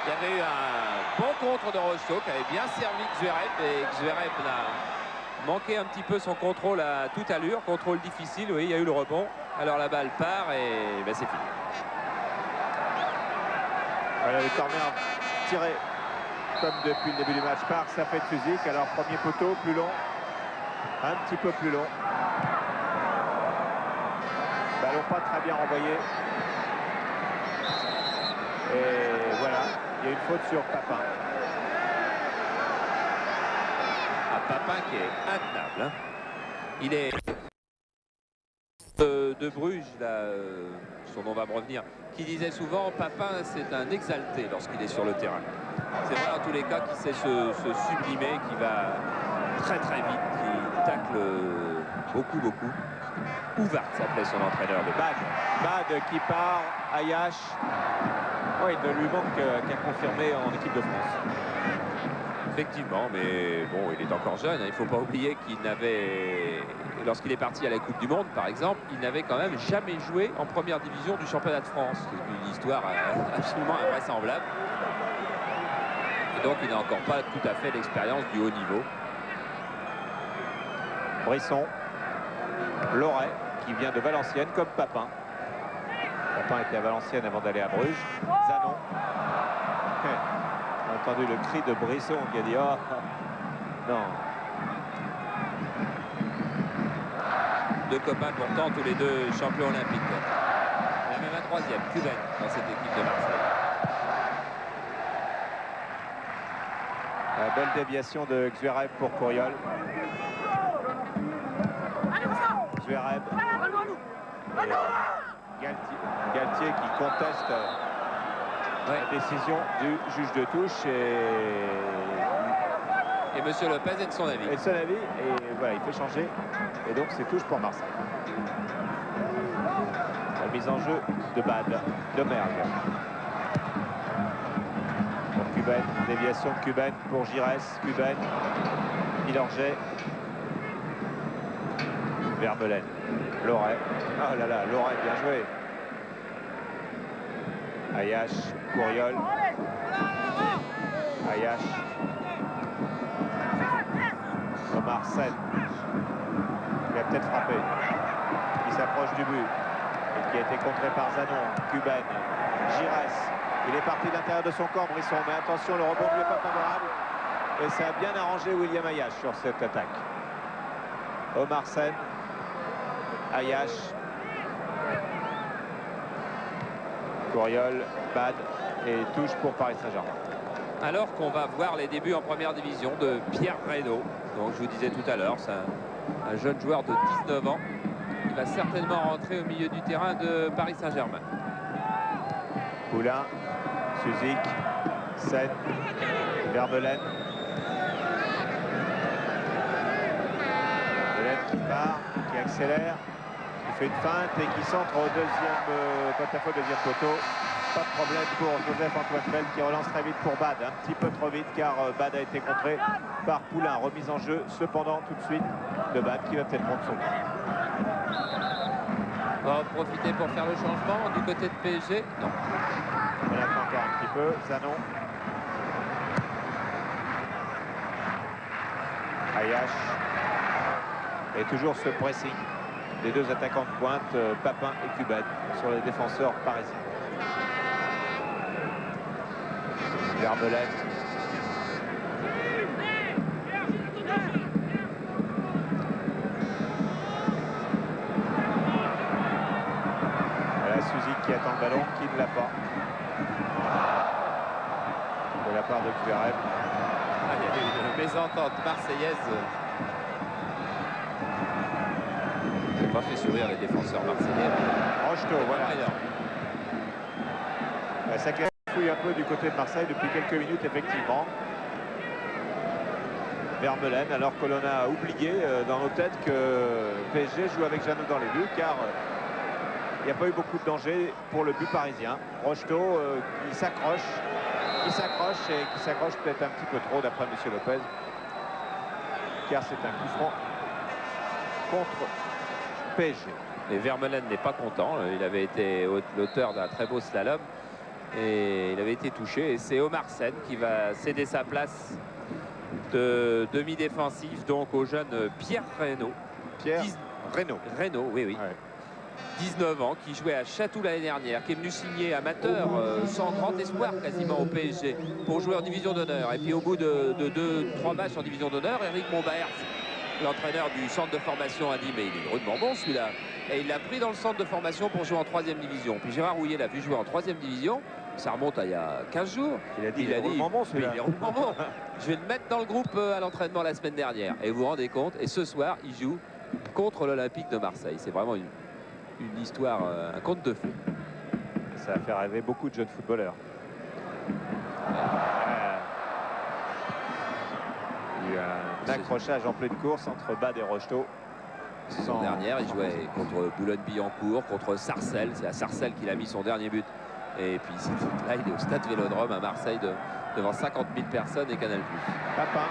Il y avait eu un bon contre de Rocheteau qui avait bien servi Zverev, et Zverev a manqué un petit peu son contrôle à toute allure. Contrôle difficile, oui, il y a eu le rebond. Alors la balle part et ben, c'est fini. Voilà le corner tiré comme depuis le début du match par Safet Suzik. Alors premier poteau, plus long, un petit peu plus long. Ballon pas très bien renvoyé. Et voilà, il y a une faute sur Papin. Ah, Papin qui est intenable. Hein. Il est de Bruges, là, son nom va me revenir, qui disait souvent Papin c'est un exalté lorsqu'il est sur le terrain. C'est vrai en tous les cas qu'il sait se sublimer, qui va très très vite, qui tacle beaucoup. Ouvart s'appelait son entraîneur. Bad qui part, Ayache. Oh, il ne lui manque qu'à confirmer en équipe de France. Effectivement, mais bon, il est encore jeune. Il ne faut pas oublier qu'il n'avait, lorsqu'il est parti à la Coupe du Monde, par exemple, il n'avait quand même jamais joué en première division du championnat de France. C'est une histoire absolument invraisemblable. Et donc, il n'a encore pas tout à fait l'expérience du haut niveau. Brisson, Loret, qui vient de Valenciennes, comme Papin. Papin était à Valenciennes avant d'aller à Bruges. Zanon. On a entendu le cri de Brisson qui a dit « Oh, non ». Deux copains pourtant, tous les deux champions olympiques. Il y a même un troisième, Cuban, dans cette équipe de Marseille. La belle déviation de Zverev pour Courriol. Zverev. Galtier qui conteste la décision du juge de touche. Et Monsieur Lopez est de son avis. Et voilà, il fait changer. Et donc c'est touche pour Marseille. La mise en jeu de Bad, de Mergue. Pour Cuban, déviation de Cuban pour Giresse. Cuban, Guidorget. Vermeulen. Loret. Oh là là, Loret, bien joué. Ayache, Courriol. Ayache. Omar Sen. Il a peut-être frappé. Il s'approche du but. Et qui a été contré par Zanon. Cuban. Giresse. Il est parti de l'intérieur de son corps, Brisson. Mais attention, le rebond ne lui est pas favorable. Et ça a bien arrangé William Ayache sur cette attaque. Omarsen, Ayache, Couriol, Bad et touche pour Paris Saint-Germain. Alors qu'on va voir les débuts en première division de Pierre Reynaud. Donc je vous disais tout à l'heure, c'est un jeune joueur de 19 ans. Il va certainement rentrer au milieu du terrain de Paris Saint-Germain. Poulain, Suzik, Sen, Vermeulen. Vermeulen qui part, qui accélère, qui fait une feinte et qui centre au deuxième porte-à-faux, deuxième poteau. Pas de problème pour Joseph-Antoine Bell qui relance très vite pour Bad. Un petit peu trop vite car Bad a été contré par Poulain. Remise en jeu cependant tout de suite de Bad qui va peut-être prendre son temps. On va profiter pour faire le changement du côté de PSG. Non. On attend encore un petit peu. Zanon. Ayache. Et toujours ce pressing des deux attaquants de pointe, Papin et Cuban, sur les défenseurs parisiens. Vermeulen. Voilà Suzik qui attend le ballon, qui ne l'a pas. De la part de Kuverev. Il y a une mésentente marseillaise. Ça n'a pas fait sourire les défenseurs marseillais. Rocheteau, voilà. Ça fouille un peu du côté de Marseille depuis quelques minutes, effectivement. Vermeulen, alors que l'on a oublié dans nos têtes que PSG joue avec Jeannot dans les buts, car il n'y a pas eu beaucoup de danger pour le but parisien. Rocheteau qui s'accroche et qui s'accroche peut-être un petit peu trop d'après M. Lopez, car c'est un coup franc contre PSG. Et Vermeulen n'est pas content, il avait été l'auteur d'un très beau slalom et il avait été touché, et c'est Omarsen qui va céder sa place de demi-défensif donc au jeune Pierre Reynaud. Reynaud, oui. Ouais. 19 ans, qui jouait à Chatou l'année dernière, qui est venu signer amateur sans grand espoir quasiment au PSG pour jouer en division d'honneur. Et puis au bout de 2-3 matchs en division d'honneur, Eric Montbaert, l'entraîneur du centre de formation, a dit mais il est drôlement bon celui-là. Et il l'a pris dans le centre de formation pour jouer en 3e division. Puis Gérard Rouillet l'a vu jouer en 3e division. Ça remonte à il y a 15 jours. Il a dit il est drôlement bon celui-là. Il est drôlement bon. Je vais le mettre dans le groupe à l'entraînement la semaine dernière. Et vous vous rendez compte, et ce soir, il joue contre l'Olympique de Marseille. C'est vraiment une histoire, un conte de fées. Ça a fait rêver beaucoup de jeunes footballeurs. Il y a eu un accrochage en pleine course entre Bad et Rocheteau. La saison dernière, il jouait contre Boulogne-Billancourt, contre Sarcelles. C'est à Sarcelles qu'il a mis son dernier but. Et puis là, il est au stade Vélodrome à Marseille devant 50 000 personnes et Canal+. Papin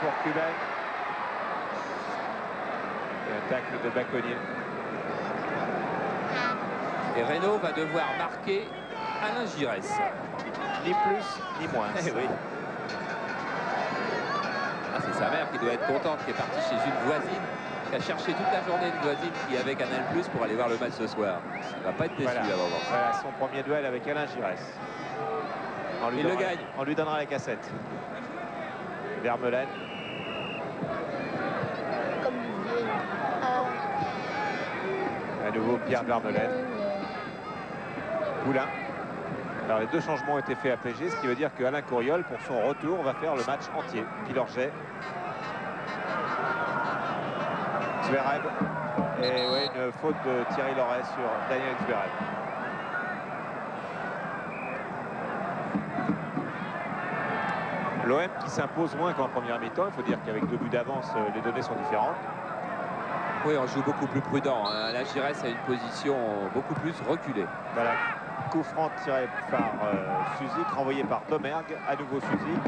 pour Cuban. Et un tacle de Baconnier. Et Reynaud va devoir marquer Alain Giresse. Ni plus, ni moins. Eh oui. Ah, c'est sa mère qui doit être contente, qui est partie chez une voisine, qui a cherché toute la journée une voisine qui avait Canal+ pour aller voir le match ce soir. Il va pas être déçu avant. Voilà son premier duel avec Alain Giresse. Il le gagne. On lui donnera la cassette. Vermeulen. À nouveau Pierre Vermeulen. Poulain. Alors les deux changements ont été faits à PSG, ce qui veut dire que Alain Couriol, pour son retour, va faire le match entier. Pilorget. Zverev. Et oui, une faute de Thierry Loret sur Daniel Zverev. L'OM qui s'impose moins qu'en première mi-temps. Il faut dire qu'avec 2 buts d'avance, les données sont différentes. Oui, on joue beaucoup plus prudent. Alain Giresse a une position beaucoup plus reculée. Voilà. Coup franc tiré par Suzik, renvoyé par Domergue. À nouveau Suzik.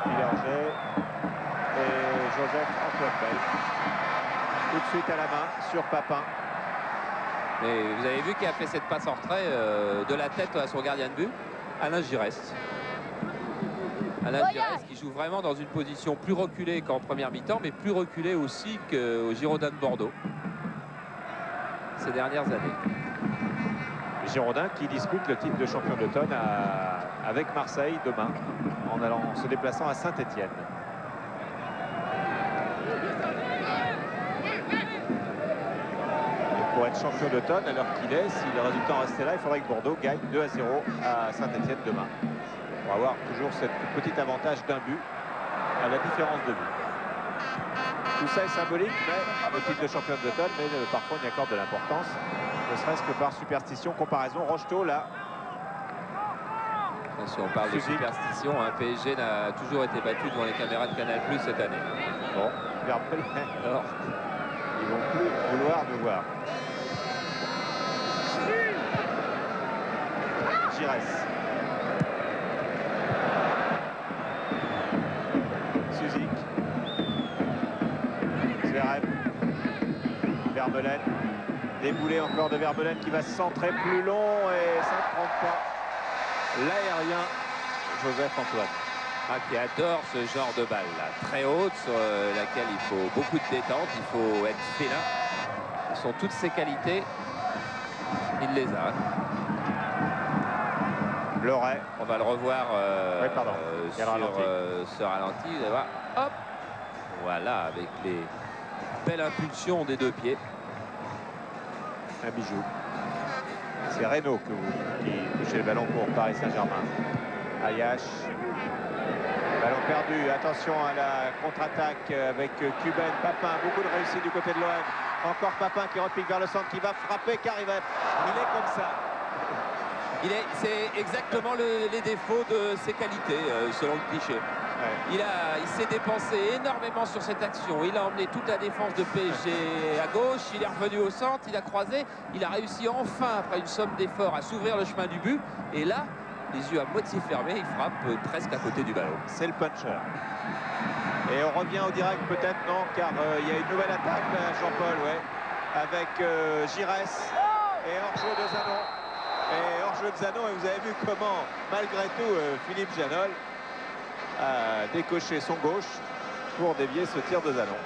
Pilorget et Joseph-Antoine Bell. Tout de suite à la main sur Papin. Mais vous avez vu qui a fait cette passe en retrait de la tête à son gardien de but? Alain Giresse. Alain Giresse qui joue vraiment dans une position plus reculée qu'en première mi-temps, mais plus reculée aussi qu'au Girondins de Bordeaux ces dernières années. Girondins qui disputent le titre de champion d'automne avec Marseille demain en se déplaçant à Saint-Étienne. Pour être champion d'automne, à l'heure qu'il est, si le résultat restait là, il faudrait que Bordeaux gagne 2 à 0 à Saint-Étienne demain. Pour avoir toujours ce petit avantage d'un but à la différence de but. Tout ça est symbolique, mais le titre de champion d'automne, mais parfois on y accorde de l'importance, ne serait-ce que par superstition, comparaison. Rocheteau, là. Si on parle de superstition, PSG n'a toujours été battu devant les caméras de Canal+ cette année. Bon, alors, ils vont plus vouloir nous voir. Giresse. Suzik. Zverev. Vermeulen. Déboulé encore de Vermeulen qui va se centrer plus long et ça ne prend pas. L'aérien Joseph Antoine. Qui adore ce genre de balle là, très haute, sur laquelle il faut beaucoup de détente, il faut être félin. Ce sont toutes ses qualités, il les a. Loret. On va le revoir sur ce ralenti. Vous allez voir. Hop, voilà, avec les belles impulsions des deux pieds. Un bijou. C'est Reynaud qui touchait le ballon pour Paris Saint-Germain. Ayache. Ballon perdu. Attention à la contre-attaque avec Cuben. Papin, beaucoup de réussite du côté de l'OM. Encore Papin qui repique vers le centre, qui va frapper car il est comme ça. C'est exactement les défauts de ses qualités, selon le cliché. Ouais. Il s'est dépensé énormément sur cette action. Il a emmené toute la défense de PSG à gauche. Il est revenu au centre, il a croisé. Il a réussi enfin, après une somme d'efforts, à s'ouvrir le chemin du but. Et là, les yeux à moitié fermés, il frappe presque à côté du ballon. C'est le puncher. Et on revient au direct peut-être, non, car il y a une nouvelle attaque, Jean-Paul, avec Giresse et hors-jeu de Zanon. Et hors-jeu de Zanon, et vous avez vu comment, malgré tout, Philippe Janol a décoché son gauche pour dévier ce tir de Zanon.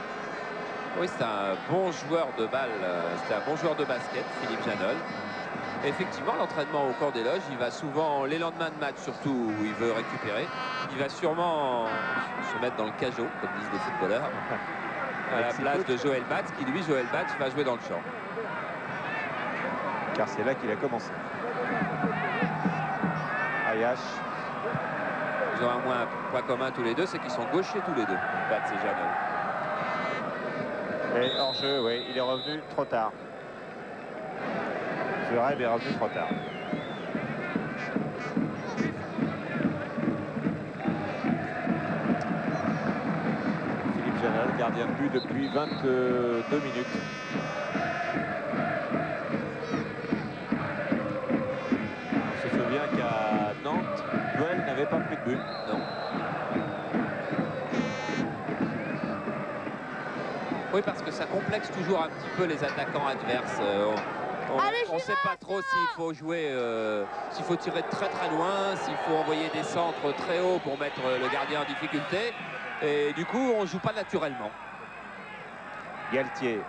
Oui, c'est un bon joueur de balle, c'est un bon joueur de basket, Philippe Janol. Effectivement, l'entraînement au corps des loges, il va souvent, les lendemains de match surtout, où il veut récupérer, il va sûrement se mettre dans le cajot, comme disent les footballeurs, à la place de Joël Batz, qui lui, Joël Batz, va jouer dans le champ. Car c'est là qu'il a commencé. Ayache. Ils ont un moins un point commun tous les deux, c'est qu'ils sont gauchers tous les deux, Batz et Janol. Et hors-jeu, oui, il est revenu trop tard. Zverev est revenu trop tard. Philippe Janol, gardien de but depuis 22 minutes. On se souvient qu'à Nantes, Duel n'avait pas pris de but. Non. Oui, parce que ça complexe toujours un petit peu les attaquants adverses. On ne sait pas trop s'il faut jouer, s'il faut tirer très très loin, s'il faut envoyer des centres très hauts pour mettre le gardien en difficulté. Et du coup, on ne joue pas naturellement. Galtier,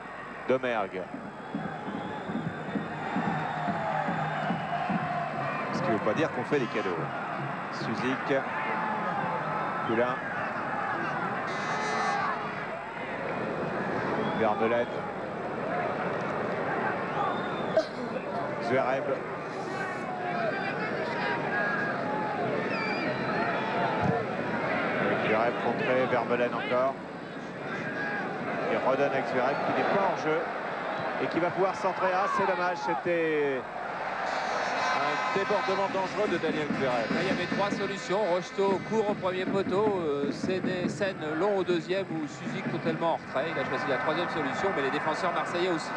Domergue. Ce qui ne veut pas dire qu'on fait des cadeaux. Suzik, Poulain, Vermeulen. Zverev. Zverev contré, Vermeulen encore. Il redonne avec Zverev qui n'est pas en jeu et qui va pouvoir centrer. Ah, c'est dommage, c'était un débordement dangereux de Daniel Zverev. Là, il y avait trois solutions. Rocheteau court au premier poteau, Seine long au deuxième ou Suzik totalement en retrait. Il a choisi la troisième solution, mais les défenseurs marseillais aussi.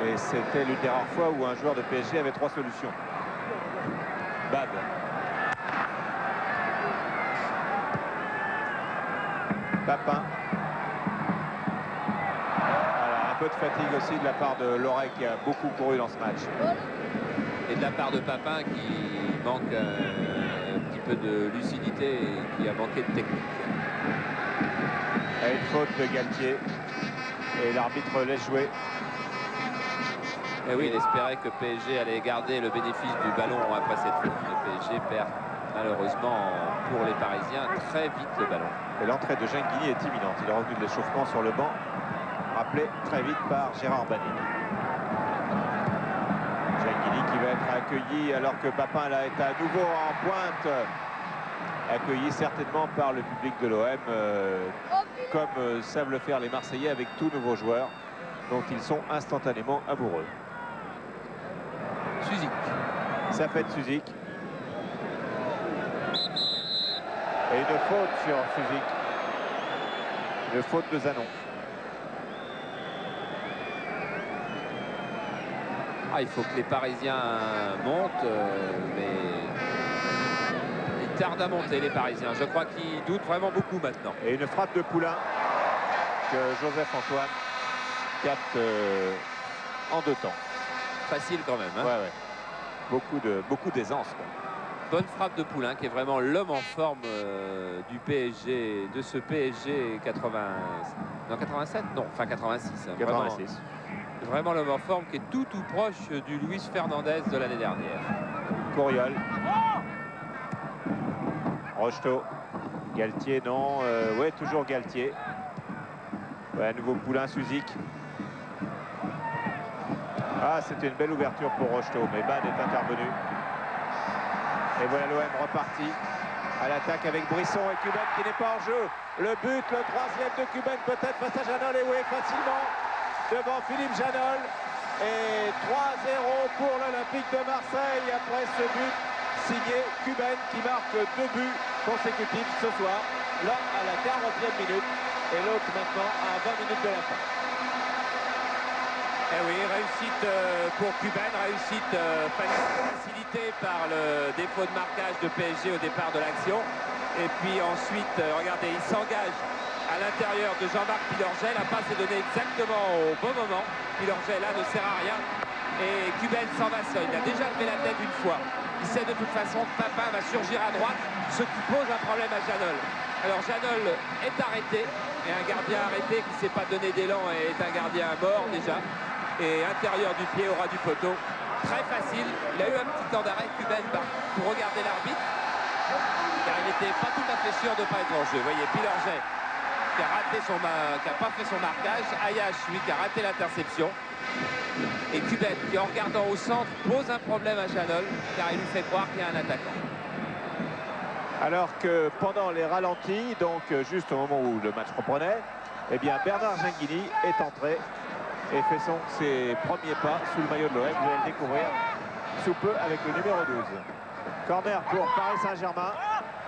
Et c'était l'une des rares fois où un joueur de PSG avait trois solutions. Bad. Papin. Voilà, un peu de fatigue aussi de la part de Loret qui a beaucoup couru dans ce match. Et de la part de Papin qui manque un petit peu de lucidité et qui a manqué de technique. Et une faute de Galtier. Et l'arbitre laisse jouer. Et oui, il espérait que PSG allait garder le bénéfice du ballon après cette faute. Le PSG perd malheureusement pour les Parisiens très vite le ballon. Et l'entrée de Genghini est imminente. Il est revenu de l'échauffement sur le banc, rappelé très vite par Gérard Banini. Genghini qui va être accueilli alors que Papin là est à nouveau en pointe. Accueilli certainement par le public de l'OM, comme savent le faire les Marseillais avec tous nouveaux joueurs dont ils sont instantanément amoureux. Suzik. Ça fait de Suzik. Et une faute sur Suzik. Une faute de Zanon. Ah, il faut que les Parisiens montent, mais ils tardent à monter les Parisiens. Je crois qu'ils doutent vraiment beaucoup maintenant. Et une frappe de Poulain que Joseph Antoine capte en 2 temps. Facile quand même. Hein. Ouais. Beaucoup d'aisance. Bonne frappe de Poulain qui est vraiment l'homme en forme du PSG, de ce PSG 87 Non, enfin 86. 86. Vraiment l'homme en forme qui est tout proche du Luis Fernandez de l'année dernière. Couriol. Rocheteau. Galtier, non. Ouais, toujours Galtier. Ouais, à nouveau Poulain, Suzik. Ah, c'était une belle ouverture pour Rocheteau, mais Bad est intervenu. Et voilà l'OM reparti à l'attaque avec Brisson et Cuben qui n'est pas en jeu. Le but, le 3e de Cuben peut-être face à Janol et oui, facilement devant Philippe Janol. Et 3-0 pour l'Olympique de Marseille après ce but signé Cuben qui marque 2 buts consécutifs ce soir. L'un à la 40e minute et l'autre maintenant à 20 minutes de la fin. Eh oui, réussite pour Cuben, réussite facilitée par le défaut de marquage de PSG au départ de l'action. Et puis ensuite, regardez, il s'engage à l'intérieur de Jean-Marc Pilorget. La passe est donnée exactement au bon moment. Pilorget là ne sert à rien. Et Cuben s'en va seul. Il a déjà levé la tête une fois. Il sait de toute façon que Papin va surgir à droite, ce qui pose un problème à Janol. Alors Janol est arrêté. Et un gardien arrêté qui ne s'est pas donné d'élan est un gardien mort déjà. Et intérieur du pied au ras du poteau. Très facile. Il a eu un petit temps d'arrêt, Cuben, pour regarder l'arbitre. Car il n'était pas tout à fait sûr de ne pas être en jeu. Vous voyez, Pilorget qui n'a pas fait son marquage. Ayache, lui, qui a raté l'interception. Et Cuben, qui en regardant au centre, pose un problème à Janol, car il lui fait croire qu'il y a un attaquant. Alors que pendant les ralentis, donc juste au moment où le match reprenait, eh bien Bernard Genghini est entré et fait ses premiers pas sous le maillot de l'OM. Vous allez le découvrir sous peu avec le numéro 12. Corner pour Paris Saint-Germain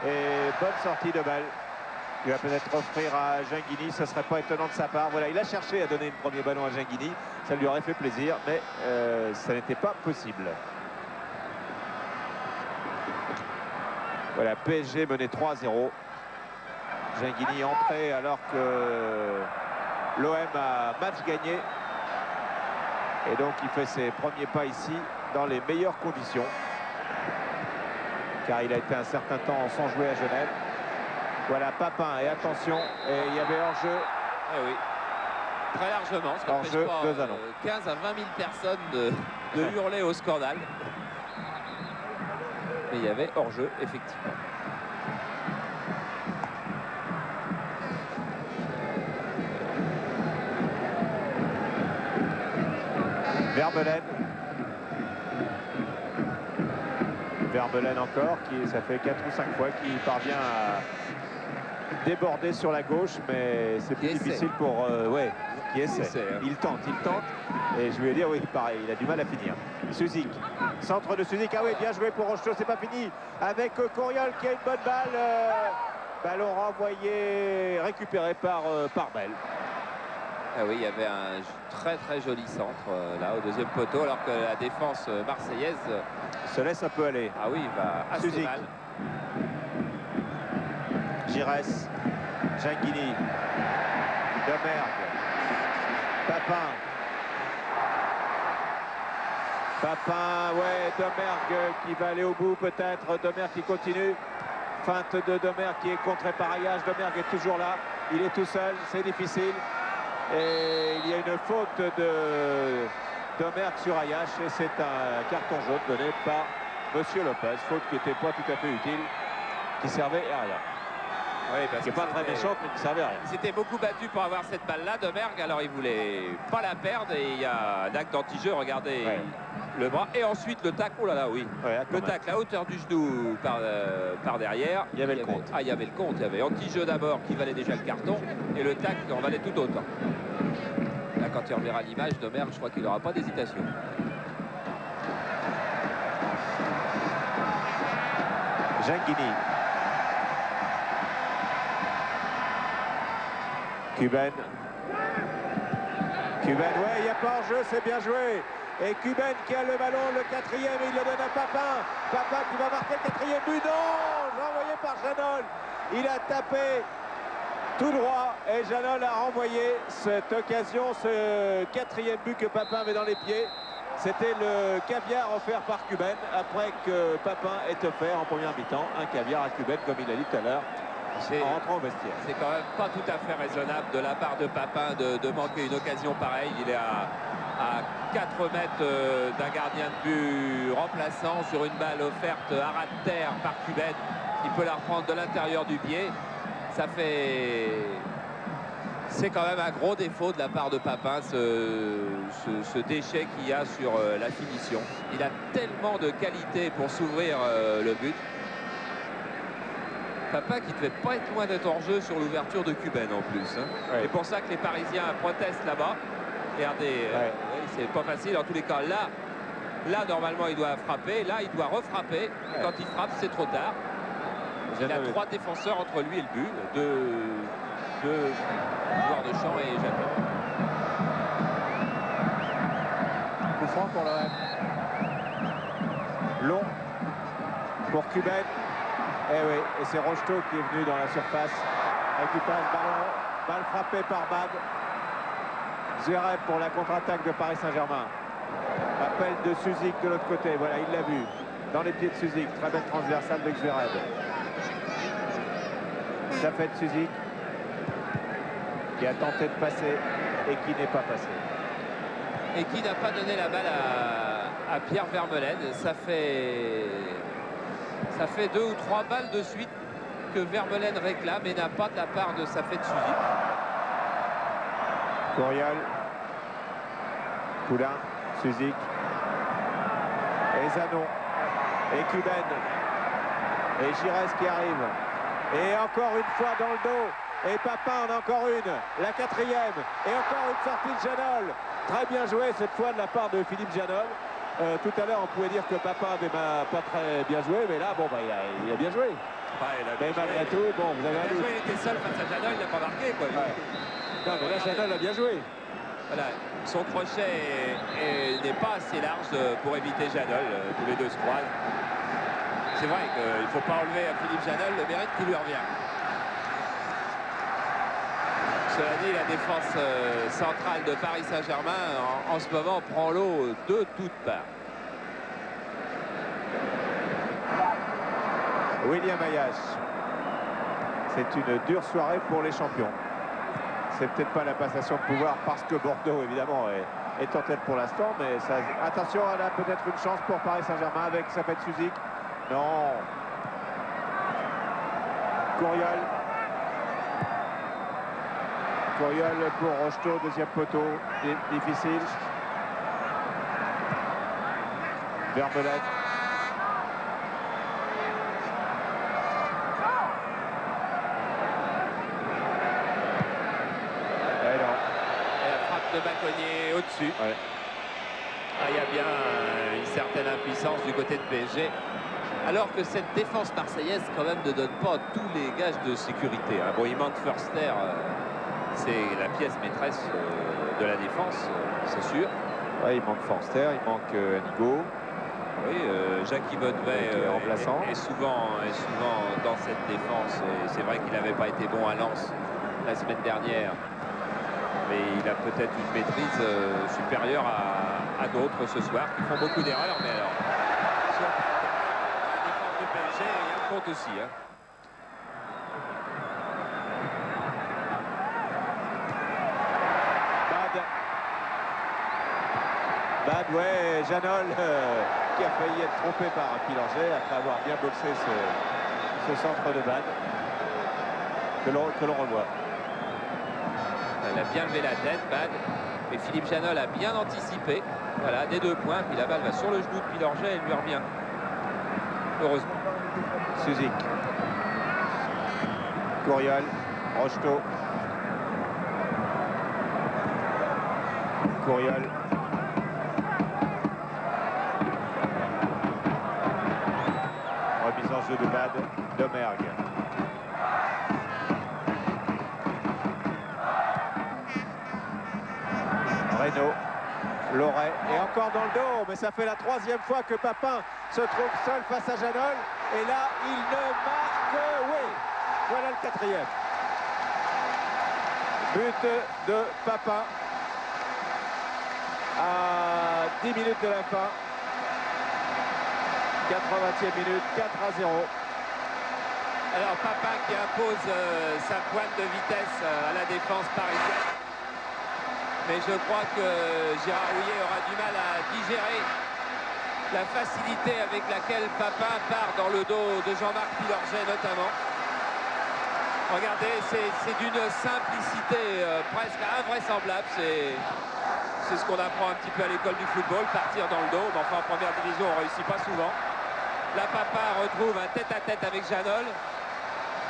et bonne sortie de balle. Il va peut-être offrir à Genghini, ce ne serait pas étonnant de sa part. Voilà, il a cherché à donner un premier ballon à Genghini, ça lui aurait fait plaisir, mais ça n'était pas possible. Voilà, PSG menait 3-0. Genghini entré alors que l'OM a match gagné. Et donc il fait ses premiers pas ici dans les meilleures conditions. Car il a été un certain temps sans jouer à Genève. Voilà Papin et attention, et il y avait hors-jeu. Eh oui, très largement, ce hors-jeu de Zanon. 15 à 20 000 personnes de hurler au scandale. Mais il y avait hors-jeu, effectivement. Vermeulen. Vermeulen encore, ça fait 4 ou 5 fois qu'il parvient à déborder sur la gauche, mais c'est plus difficile pour... qui essaie. Il tente. Et je lui ai dit, oui, pareil, il a du mal à finir. Suzik, centre de Suzik, ah oui, bien joué pour Rocheteau, c'est pas fini. Avec Couriol qui a une bonne balle. Ballon renvoyé, récupéré par Bell. Ah oui, il y avait un très joli centre là au deuxième poteau, alors que la défense marseillaise se laisse un peu aller. Ah oui, il va assez Suzik. mal. Giresse, Genghini, Demergue, Papin, ouais, Demergue qui va aller au bout peut-être, Demergue qui continue. Feinte de Demergue qui est contré par Ayache, Demergue est toujours là, il est tout seul, c'est difficile. Et il y a une faute Domergue sur Ayache et c'est un carton jaune donné par Monsieur Lopez. Faute qui n'était pas tout à fait utile, qui servait à rien. Oui, parce qui n'est pas très méchante, mais qui servait à rien. Il s'était beaucoup battu pour avoir cette balle-là, Domergue. Alors il voulait pas la perdre et il y a un acte d'anti-jeu. Regardez le bras. Et ensuite le tac. Oh là là, oui. Le tac, la hauteur du genou par derrière. Il y avait le compte. Ah, il y avait le compte. Il y avait anti-jeu d'abord qui valait déjà le carton et le tac en valait tout autant. Là, quand tu reverras l'image, Domergue, je crois qu'il n'aura pas d'hésitation. Genghini. Cuben. Ouais, il n'y a pas hors-jeu, c'est bien joué. Et Cuben qui a le ballon, le quatrième, il le donne à Papin. Papin qui va marquer le quatrième but. Non, renvoyé par Janol. Il a tapé tout droit et Janol a renvoyé cette occasion, ce quatrième but que Papin avait dans les pieds. C'était le caviar offert par Cuben après que Papin ait offert en première mi-temps un caviar à Cuben, comme il a dit tout à l'heure. En rentrant au vestiaire. C'est quand même pas tout à fait raisonnable de la part de Papin de manquer une occasion pareille. Il est à 4 mètres d'un gardien de but remplaçant sur une balle offerte à ras de terre par Cuben. Il peut la reprendre de l'intérieur du pied. Ça fait... C'est quand même un gros défaut de la part de Papin, ce déchet qu'il y a sur la finition. Il a tellement de qualité pour s'ouvrir le but. Papin qui ne devait pas être loin d'être hors jeu sur l'ouverture de Cuben en plus. Hein. C'est pour ça que les Parisiens protestent là-bas. Regardez, c'est pas facile. En tous les cas, là, normalement, il doit frapper. Là, il doit refrapper. Quand il frappe, c'est trop tard. Il a 3 défenseurs entre lui et le but. Deux joueurs de champ et Jacques. Coup franc pour le long pour Cuben. Eh oui, et c'est Rocheteau qui est venu dans la surface. Récupère le ballon. Balle frappée par Bad. Zverev pour la contre-attaque de Paris Saint-Germain. Appel de Suzik de l'autre côté. Voilà, il l'a vu. Dans les pieds de Suzik. Très belle transversale de Zverev. Ça fait de Suzik qui a tenté de passer et qui n'est pas passé. Et qui n'a pas donné la balle à Pierre Vermeulen. Ça fait 2 ou 3 balles de suite que Vermeulen réclame et n'a pas de la part de Safet Suzik. Courriol. Poulain. Suzik. Et Zanon. Et Cuben. Et Giresse qui arrive. Et encore une fois dans le dos. Et Papin en a encore une. La 4e. Et encore une sortie de Janol. Très bien joué cette fois de la part de Philippe Janol. Tout à l'heure, on pouvait dire que Papin avait pas très bien joué, mais là, bon, bah, il a bien joué. Mais malgré tout, bon, vous avez un doute. Il était seul face à Janol, il n'a pas marqué, quoi. Non, mais là, Janol a bien joué. Voilà, son crochet n'est pas assez large pour éviter Janol. Tous les deux se croisent. C'est vrai qu'il ne faut pas enlever à Philippe Janol le mérite qui lui revient. Cela dit, la défense centrale de Paris Saint-Germain en ce moment prend l'eau de toutes parts. William Ayache. C'est une dure soirée pour les champions. C'est peut-être pas la passation de pouvoir parce que Bordeaux, évidemment, est en tête pour l'instant. Mais ça, attention, elle a peut-être une chance pour Paris Saint-Germain avec Safet Suzik. Non. Courriol. Courriol pour Rocheteau, deuxième poteau, difficile. Vermeulen. Et la frappe de Bacconnier au-dessus. Ouais. Ah, il y a bien une certaine impuissance du côté de PSG. Alors que cette défense marseillaise, quand même, ne donne pas tous les gages de sécurité. Hein. Bon, il manque Förster. C'est la pièce maîtresse de la défense, c'est sûr. Ouais, il manque Forster, il manque Nigo. Oui, Jacques Bonnevet est souvent dans cette défense. Et c'est vrai qu'il n'avait pas été bon à Lens la semaine dernière. Mais il a peut-être une maîtrise supérieure à d'autres ce soir qui font beaucoup d'erreurs. Mais alors, sur la défense de PSG, il y a un compte aussi. Hein. Bad, ouais, Janol qui a failli être trompé par Pilorget après avoir bien boxé ce centre de Bad que l'on revoit. Elle a bien levé la tête, Bad. Et Philippe Janol a bien anticipé. Voilà, des 2 points. Puis la balle va sur le genou de Pilorget et lui revient. Heureusement. Suzik. Couriol. Rocheteau. Couriol. Remise en jeu de Bad. Domergue. Reynaud. Loret est encore dans le dos, mais ça fait la 3e fois que Papin se trouve seul face à Janol. Et là, il ne marque, oui, voilà le 4e. But de Papin à 10 minutes de la fin. 80e minute, 4-0. Alors Papin qui impose sa pointe de vitesse à la défense parisienne. Mais je crois que Gérard Houllier aura du mal à digérer la facilité avec laquelle Papin part dans le dos de Jean-Marc Pilorget notamment. Regardez, c'est d'une simplicité presque invraisemblable. C'est ce qu'on apprend un petit peu à l'école du football, partir dans le dos. Mais enfin, en première division, on ne réussit pas souvent. Là, Papin retrouve un tête-à-tête avec Janol.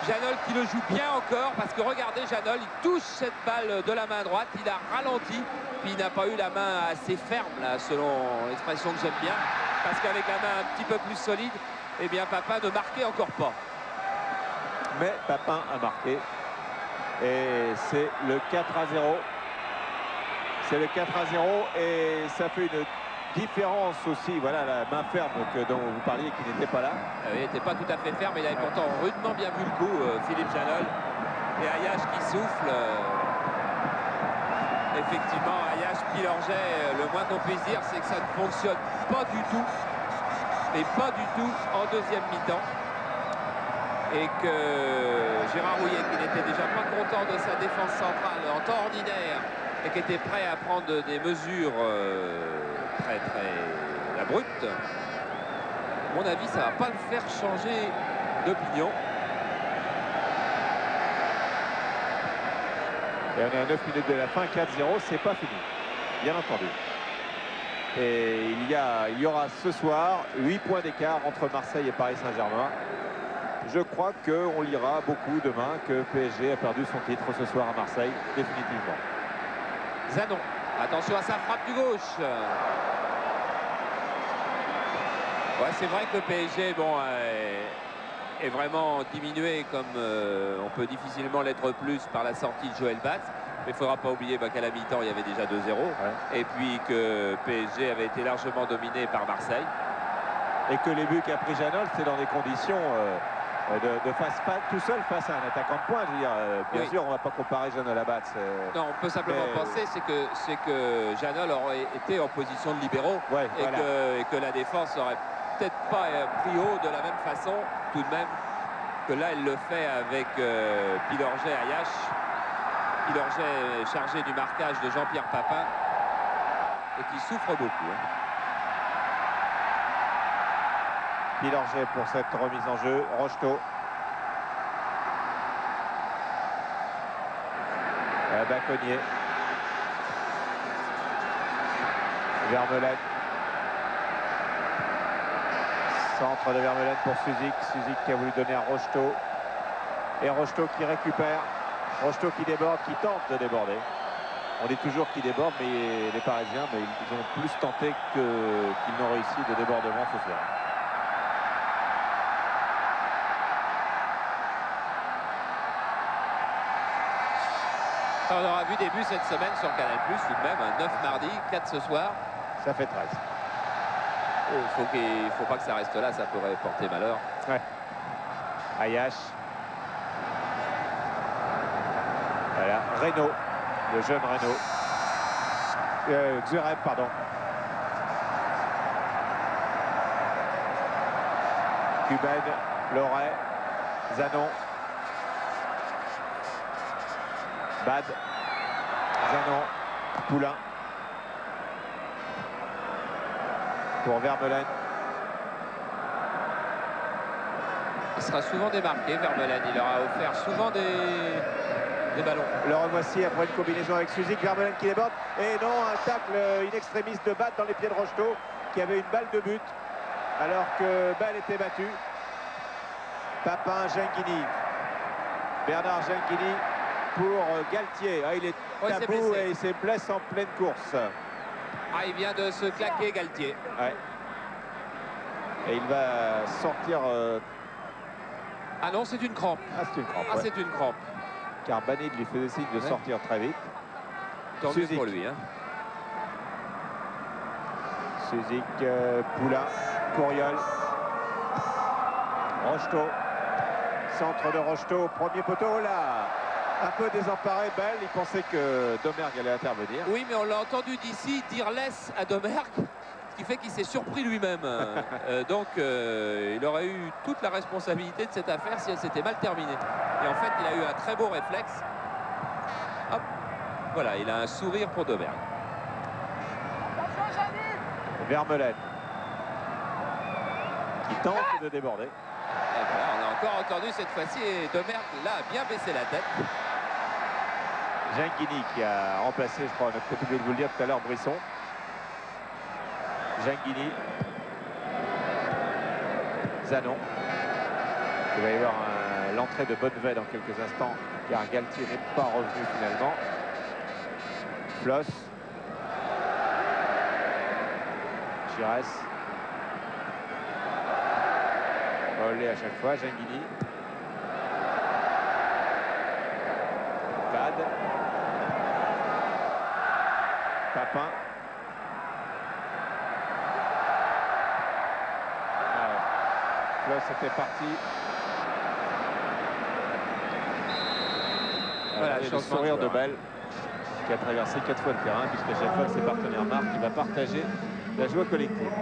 Janol qui le joue bien encore, parce que regardez Janol, il touche cette balle de la main droite, il a ralenti, puis il n'a pas eu la main assez ferme, là, selon l'expression que j'aime bien, parce qu'avec la main un petit peu plus solide, eh bien Papin ne marquait encore pas. Mais Papin a marqué, et c'est le 4-0. C'est le 4-0, et ça fait une différence aussi, voilà la main ferme dont vous parliez qui n'était pas là. Il n'était pas tout à fait ferme, il avait pourtant rudement bien vu le coup, Philippe Janol. Et Ayache qui souffle. Effectivement, Ayache, Pilorget, le moins qu'on puisse dire, c'est que ça ne fonctionne pas du tout. Mais pas du tout en 2e mi-temps. Et que Gérard Houllier, qui n'était déjà pas content de sa défense centrale en temps ordinaire, et qui était prêt à prendre des mesures très abruptes, à mon avis, ça ne va pas le faire changer d'opinion. Et on est à 9 minutes de la fin, 4-0, c'est pas fini, bien entendu. Et il y aura ce soir 8 points d'écart entre Marseille et Paris Saint-Germain. Je crois qu'on lira beaucoup demain que PSG a perdu son titre ce soir à Marseille, définitivement. Zanon, attention à sa frappe du gauche. Ouais, c'est vrai que le PSG est vraiment diminué, comme on peut difficilement l'être plus par la sortie de Joël Batz. Mais il ne faudra pas oublier qu'à la mi-temps, il y avait déjà 2-0. Ouais. Et puis que PSG avait été largement dominé par Marseille. Et que les buts qu'a pris Janol, c'est dans des conditions de face tout seul face à un attaquant de pointe. Je veux dire, bien sûr, on ne va pas comparer Janol à Batz. Non, on peut simplement penser c'est que Janol aurait été en position de libéraux, ouais, et que la défense n'aurait peut-être pas pris haut de la même façon, tout de même, que là, elle le fait avec Pilorget, Ayache. Pilorget chargé du marquage de Jean-Pierre Papin et qui souffre beaucoup. Pilorget pour cette remise en jeu. Rocheteau. Bacconnier. Vermeulen. Centre de Vermeulen pour Suzik. Suzik qui a voulu donner à Rocheteau. Et Rocheteau qui récupère. Rocheteau qui déborde, qui tente de déborder. On dit toujours qu'il déborde, mais les Parisiens, mais ils ont plus tenté qu'ils n'ont réussi de débordement ce soir. On aura vu des buts cette semaine sur Canal+, tout de même, 9 mardi, 4 ce soir. Ça fait 13. Il ne faut pas que ça reste là, ça pourrait porter malheur. Ouais. Ayache. Voilà, Reynaud, le jeune Reynaud. Xurem, pardon. Cuben, Loret, Zanon. Bad, Zanon, Poulain. pour Vermeulen. Il sera souvent démarqué, Vermeulen. Il leur a offert souvent des ballons. Le revoici après une combinaison avec Suzik. Vermeulen qui déborde. Et non, un tacle in extremis de Bat dans les pieds de Rocheteau, qui avait une balle de but, alors que balle était battue. Papin, Genghini. Bernard Genghini pour Galtier. Ah, il est à bout et il se blesse en pleine course. Ah, il vient de se claquer, Galtier. Ouais. Et il va sortir... Ah non, c'est une crampe. Ah, c'est une crampe. Ah, ouais. c'est une crampe. Car Banid lui faisait signe de sortir très vite. Tant mieux pour lui. Hein. Suzik, Poulain, Couriol. Rocheteau. Centre de Rocheteau, premier poteau, là. Un peu désemparé, Bell. Il pensait que Domergue allait intervenir. Oui, mais on l'a entendu d'ici dire laisse à Domergue, ce qui fait qu'il s'est surpris lui-même. Donc, il aurait eu toute la responsabilité de cette affaire si elle s'était mal terminée. Et en fait, il a eu un très beau réflexe. Hop, voilà, il a un sourire pour Domergue. Vermeulen qui tente de déborder. Et voilà, on a encore entendu cette fois-ci et Domergue là a bien baissé la tête. Genghini qui a remplacé, je crois, on a peut-être oublié de vous le dire tout à l'heure, Brisson. Genghini. Zanon. Il va y avoir l'entrée de Bonnevet dans quelques instants, car Galtier n'est pas revenu finalement. Floss. Giresse. Volé à chaque fois, Genghini. Cade. Papin. Floss était parti. Voilà, le sourire de Bell qui a traversé 4 fois le terrain, puisque chaque fois que ses partenaires marquent, il va partager la joie collective.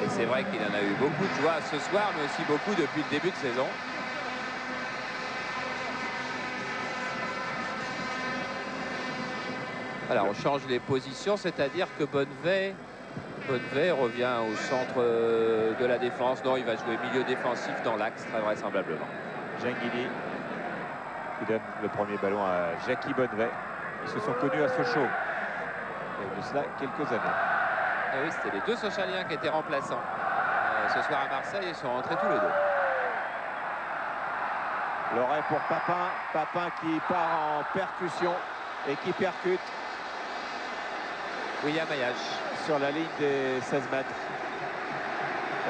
Et c'est vrai qu'il en a eu beaucoup de joie ce soir, mais aussi beaucoup depuis le début de saison. Voilà, on change les positions, c'est-à-dire que Bonnevet revient au centre de la défense. Non, il va jouer milieu défensif dans l'axe, très vraisemblablement. Genghini qui donne le premier ballon à Jackie Bonnevet. Ils se sont connus à Sochaux. Il y a de cela quelques années. Et oui, c'était les deux Sochaliens qui étaient remplaçants. Ce soir à Marseille, ils sont rentrés tous les deux. L'oreille pour Papin. Papin qui part en percussion et qui percute. William Ayache. Sur la ligne des 16 mètres.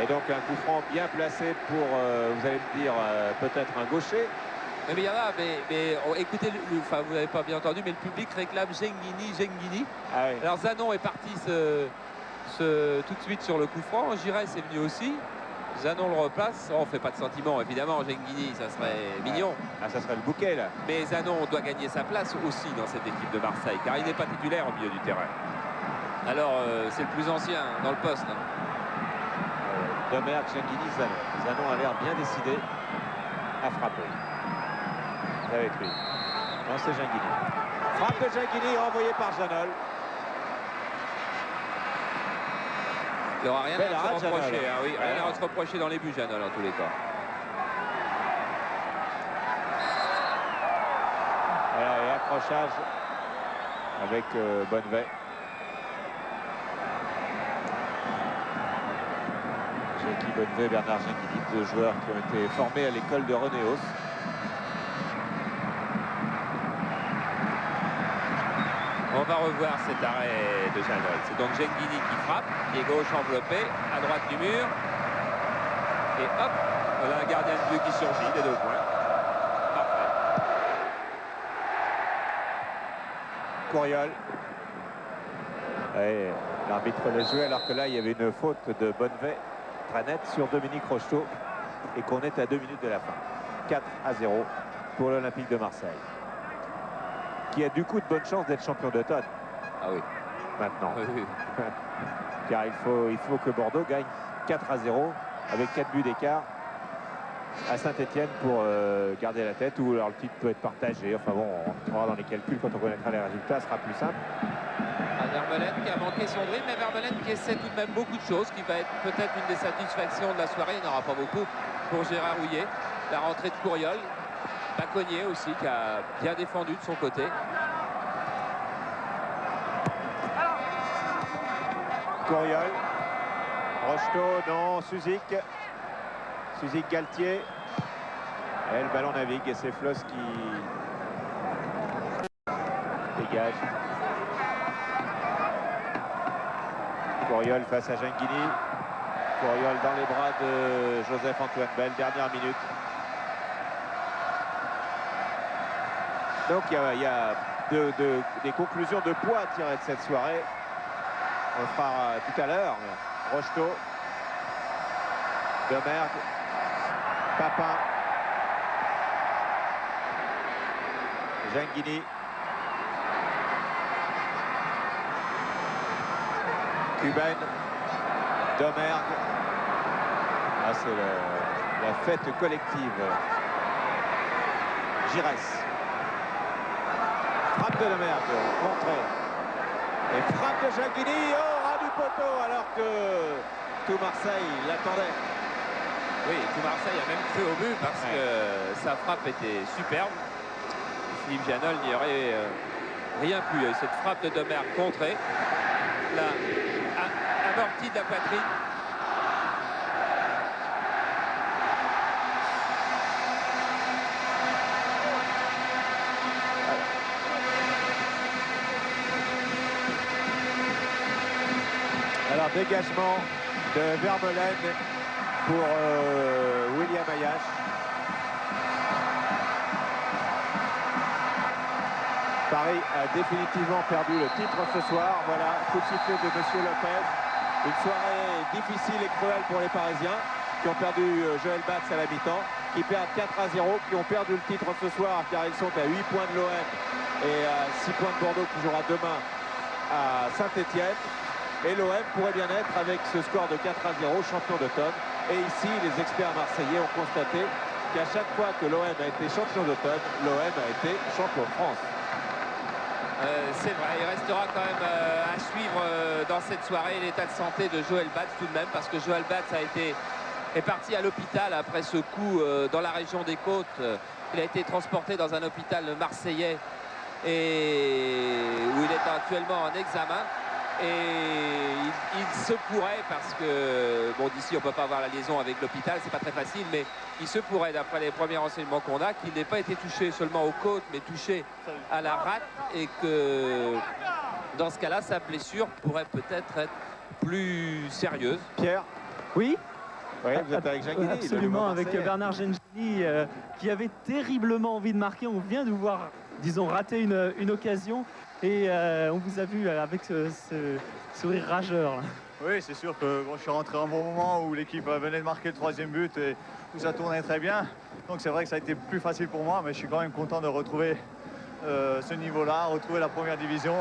Et donc un coup franc bien placé pour, vous allez me dire, peut-être un gaucher. Mais il y en a, mais écoutez, enfin, vous n'avez pas bien entendu, mais le public réclame Genghini. Ah oui. Alors Zanon est parti tout de suite sur le coup franc. Giresse est venu aussi. Zanon le replace. Oh, on ne fait pas de sentiment, évidemment. Genghini, ça serait mignon. Ah, ça serait le bouquet, là. Mais Zanon doit gagner sa place aussi dans cette équipe de Marseille, car il n'est pas titulaire au milieu du terrain. Alors, c'est le plus ancien dans le poste. Hein. Domergue, Genghini, Zanon. Zanon a l'air bien décidé à frapper. Ça va être lui. Non, c'est Genghini. Frappe de Genghini renvoyé par Janol. Il n'aura rien à se reprocher. Hein, oui, rien à se reprocher dans les buts, Janol, en tous les cas. Voilà, et accrochage avec Bonnevet. Jackie Bonnevet, Bernard Genghini, deux joueurs qui ont été formés à l'école de Renéos. On va revoir cet arrêt de Janol. C'est donc Genghini qui frappe, qui est gauche enveloppé, à droite du mur. Et hop, voilà un gardien de but qui surgit des 2 points. Parfait. Couriol. L'arbitre l'a joué alors que là, il y avait une faute de Bonnevet très nette sur Dominique Rocheteau et qu'on est à 2 minutes de la fin. 4-0 pour l'Olympique de Marseille, qui a du coup de bonnes chances d'être champion d'automne. Ah oui. Maintenant. Oui. Car il faut que Bordeaux gagne 4-0 avec 4 buts d'écart à Saint-Etienne pour garder la tête, ou alors le titre peut être partagé. Enfin bon, on rentrera dans les calculs quand on connaîtra les résultats, ce sera plus simple. À Vermeulen qui a manqué son dribble, mais Vermeulen qui essaie tout de même beaucoup de choses, qui va être peut-être une des satisfactions de la soirée. Il n'y en aura pas beaucoup pour Gérard Houllier. La rentrée de Courriol, Baconnier aussi qui a bien défendu de son côté. Courriol, Rocheteau, non, Suzik, Galtier. Et le ballon navigue et c'est Floss qui dégage. Courriol face à Genghini. Courriol dans les bras de Joseph-Antoine Bell, dernière minute. Donc il y a des conclusions de poids à tirer de cette soirée. On le fera tout à l'heure. Rocheteau, Domergue, Papin, Genghini, Cuben, Domergue. Ah, c'est la fête collective. Giresse. Frappe de Domergue, contrée. Et frappe de Genghini au ras du poteau alors que tout Marseille l'attendait. Oui, tout Marseille a même cru au but parce que sa frappe était superbe. Philippe Janol n'y aurait rien pu. Cette frappe de Domergue contrée, là, amortie de la poitrine. Alors dégagement de Vermeulen pour William Ayache. Paris a définitivement perdu le titre ce soir. Voilà, coup de sifflet de Monsieur Lopez. Une soirée difficile et cruelle pour les Parisiens qui ont perdu Joël Batz à la mi-temps, qui perdent 4-0, qui ont perdu le titre ce soir car ils sont à 8 points de l'OM et à 6 points de Bordeaux qui jouera demain à Saint-Étienne. Et l'OM pourrait bien être avec ce score de 4-0 champion d'automne. Et ici, les experts marseillais ont constaté qu'à chaque fois que l'OM a été champion d'automne, l'OM a été champion de France. C'est vrai, il restera quand même à suivre dans cette soirée l'état de santé de Joël Batz tout de même, parce que Joël Batz est parti à l'hôpital après ce coup dans la région des Côtes. Il a été transporté dans un hôpital marseillais et où il est actuellement en examen. Et il se pourrait, parce que bon, d'ici on peut pas avoir la liaison avec l'hôpital, c'est pas très facile, mais il se pourrait, d'après les premiers renseignements qu'on a, qu'il n'ait pas été touché seulement aux côtes mais touché à la rate, et que dans ce cas-là sa blessure pourrait peut-être être plus sérieuse. Pierre? Oui. Oui, vous êtes avec Genghini. Absolument, avec Bernard Genghini qui avait terriblement envie de marquer. On vient de voir, disons, rater une occasion. Et on vous a vu avec ce sourire rageur. Là. Oui, c'est sûr que bon, je suis rentré à un bon moment où l'équipe venait de marquer le 3e but et où ça tournait très bien. Donc c'est vrai que ça a été plus facile pour moi, mais je suis quand même content de retrouver ce niveau-là, retrouver la première division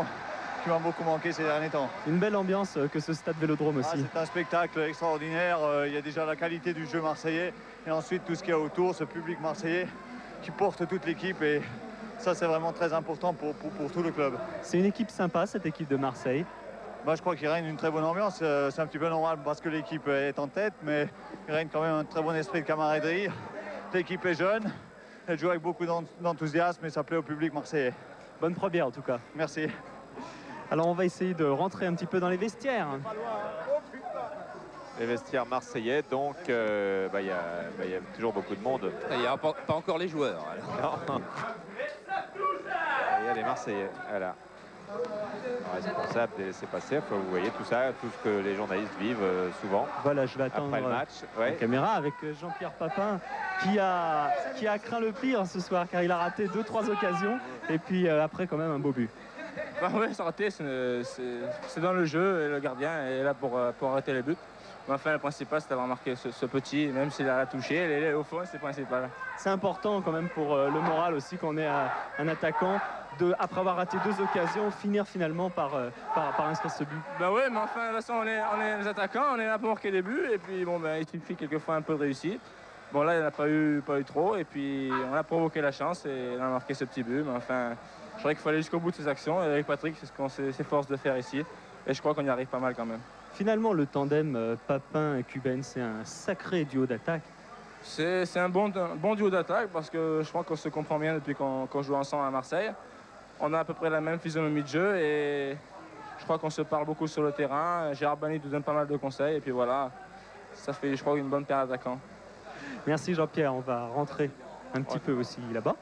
qui m'a beaucoup manqué ces derniers temps. Une belle ambiance que ce stade Vélodrome aussi. C'est un spectacle extraordinaire. Il y a déjà la qualité du jeu marseillais et ensuite tout ce qu'il y a autour, ce public marseillais qui porte toute l'équipe. Et ça, c'est vraiment très important pour tout le club. C'est une équipe sympa, cette équipe de Marseille. Je crois qu'il règne une très bonne ambiance. C'est un petit peu normal parce que l'équipe est en tête, mais il règne quand même un très bon esprit de camaraderie. L'équipe est jeune, elle joue avec beaucoup d'enthousiasme et ça plaît au public marseillais. Bonne première en tout cas. Merci. Alors on va essayer de rentrer un petit peu dans les vestiaires. Les vestiaires marseillais, donc y a toujours beaucoup de monde. Il n'y a pas encore les joueurs. Alors. Non. Il y a les Marseillais, voilà. Responsable des laissés-passer, vous voyez tout ça, tout ce que les journalistes vivent souvent. Voilà, je vais attendre après le match. La caméra avec Jean-Pierre Papin qui a craint le pire ce soir car il a raté 2-3 occasions et puis après quand même un beau but. Oui, ça raté, c'est dans le jeu et le gardien est là pour arrêter les buts. Mais enfin, le principal, c'est d'avoir marqué ce petit, même s'il a touché, au fond, c'est le principal. C'est important quand même pour le moral aussi qu'on ait un attaquant, après avoir raté 2 occasions, finir finalement par inscrire ce but. Ben oui, mais enfin, de toute façon, on est les attaquants, on est là pour marquer des buts, et puis bon, il suffit quelquefois un peu de réussite. Bon, là, il n'y en a pas eu trop, et puis on a provoqué la chance et on a marqué ce petit but, mais enfin, je crois qu'il faut aller jusqu'au bout de ses actions, et avec Patrick, c'est ce qu'on s'efforce de faire ici. Et je crois qu'on y arrive pas mal quand même. Finalement, le tandem Papin-Cuben, c'est un sacré duo d'attaque. C'est un bon duo d'attaque parce que je crois qu'on se comprend bien depuis qu'on joue ensemble à Marseille. On a à peu près la même physionomie de jeu et je crois qu'on se parle beaucoup sur le terrain. Gérard Bani nous donne pas mal de conseils et puis voilà, ça fait je crois une bonne paire d'attaquants. Merci Jean-Pierre, on va rentrer un petit peu aussi là-bas.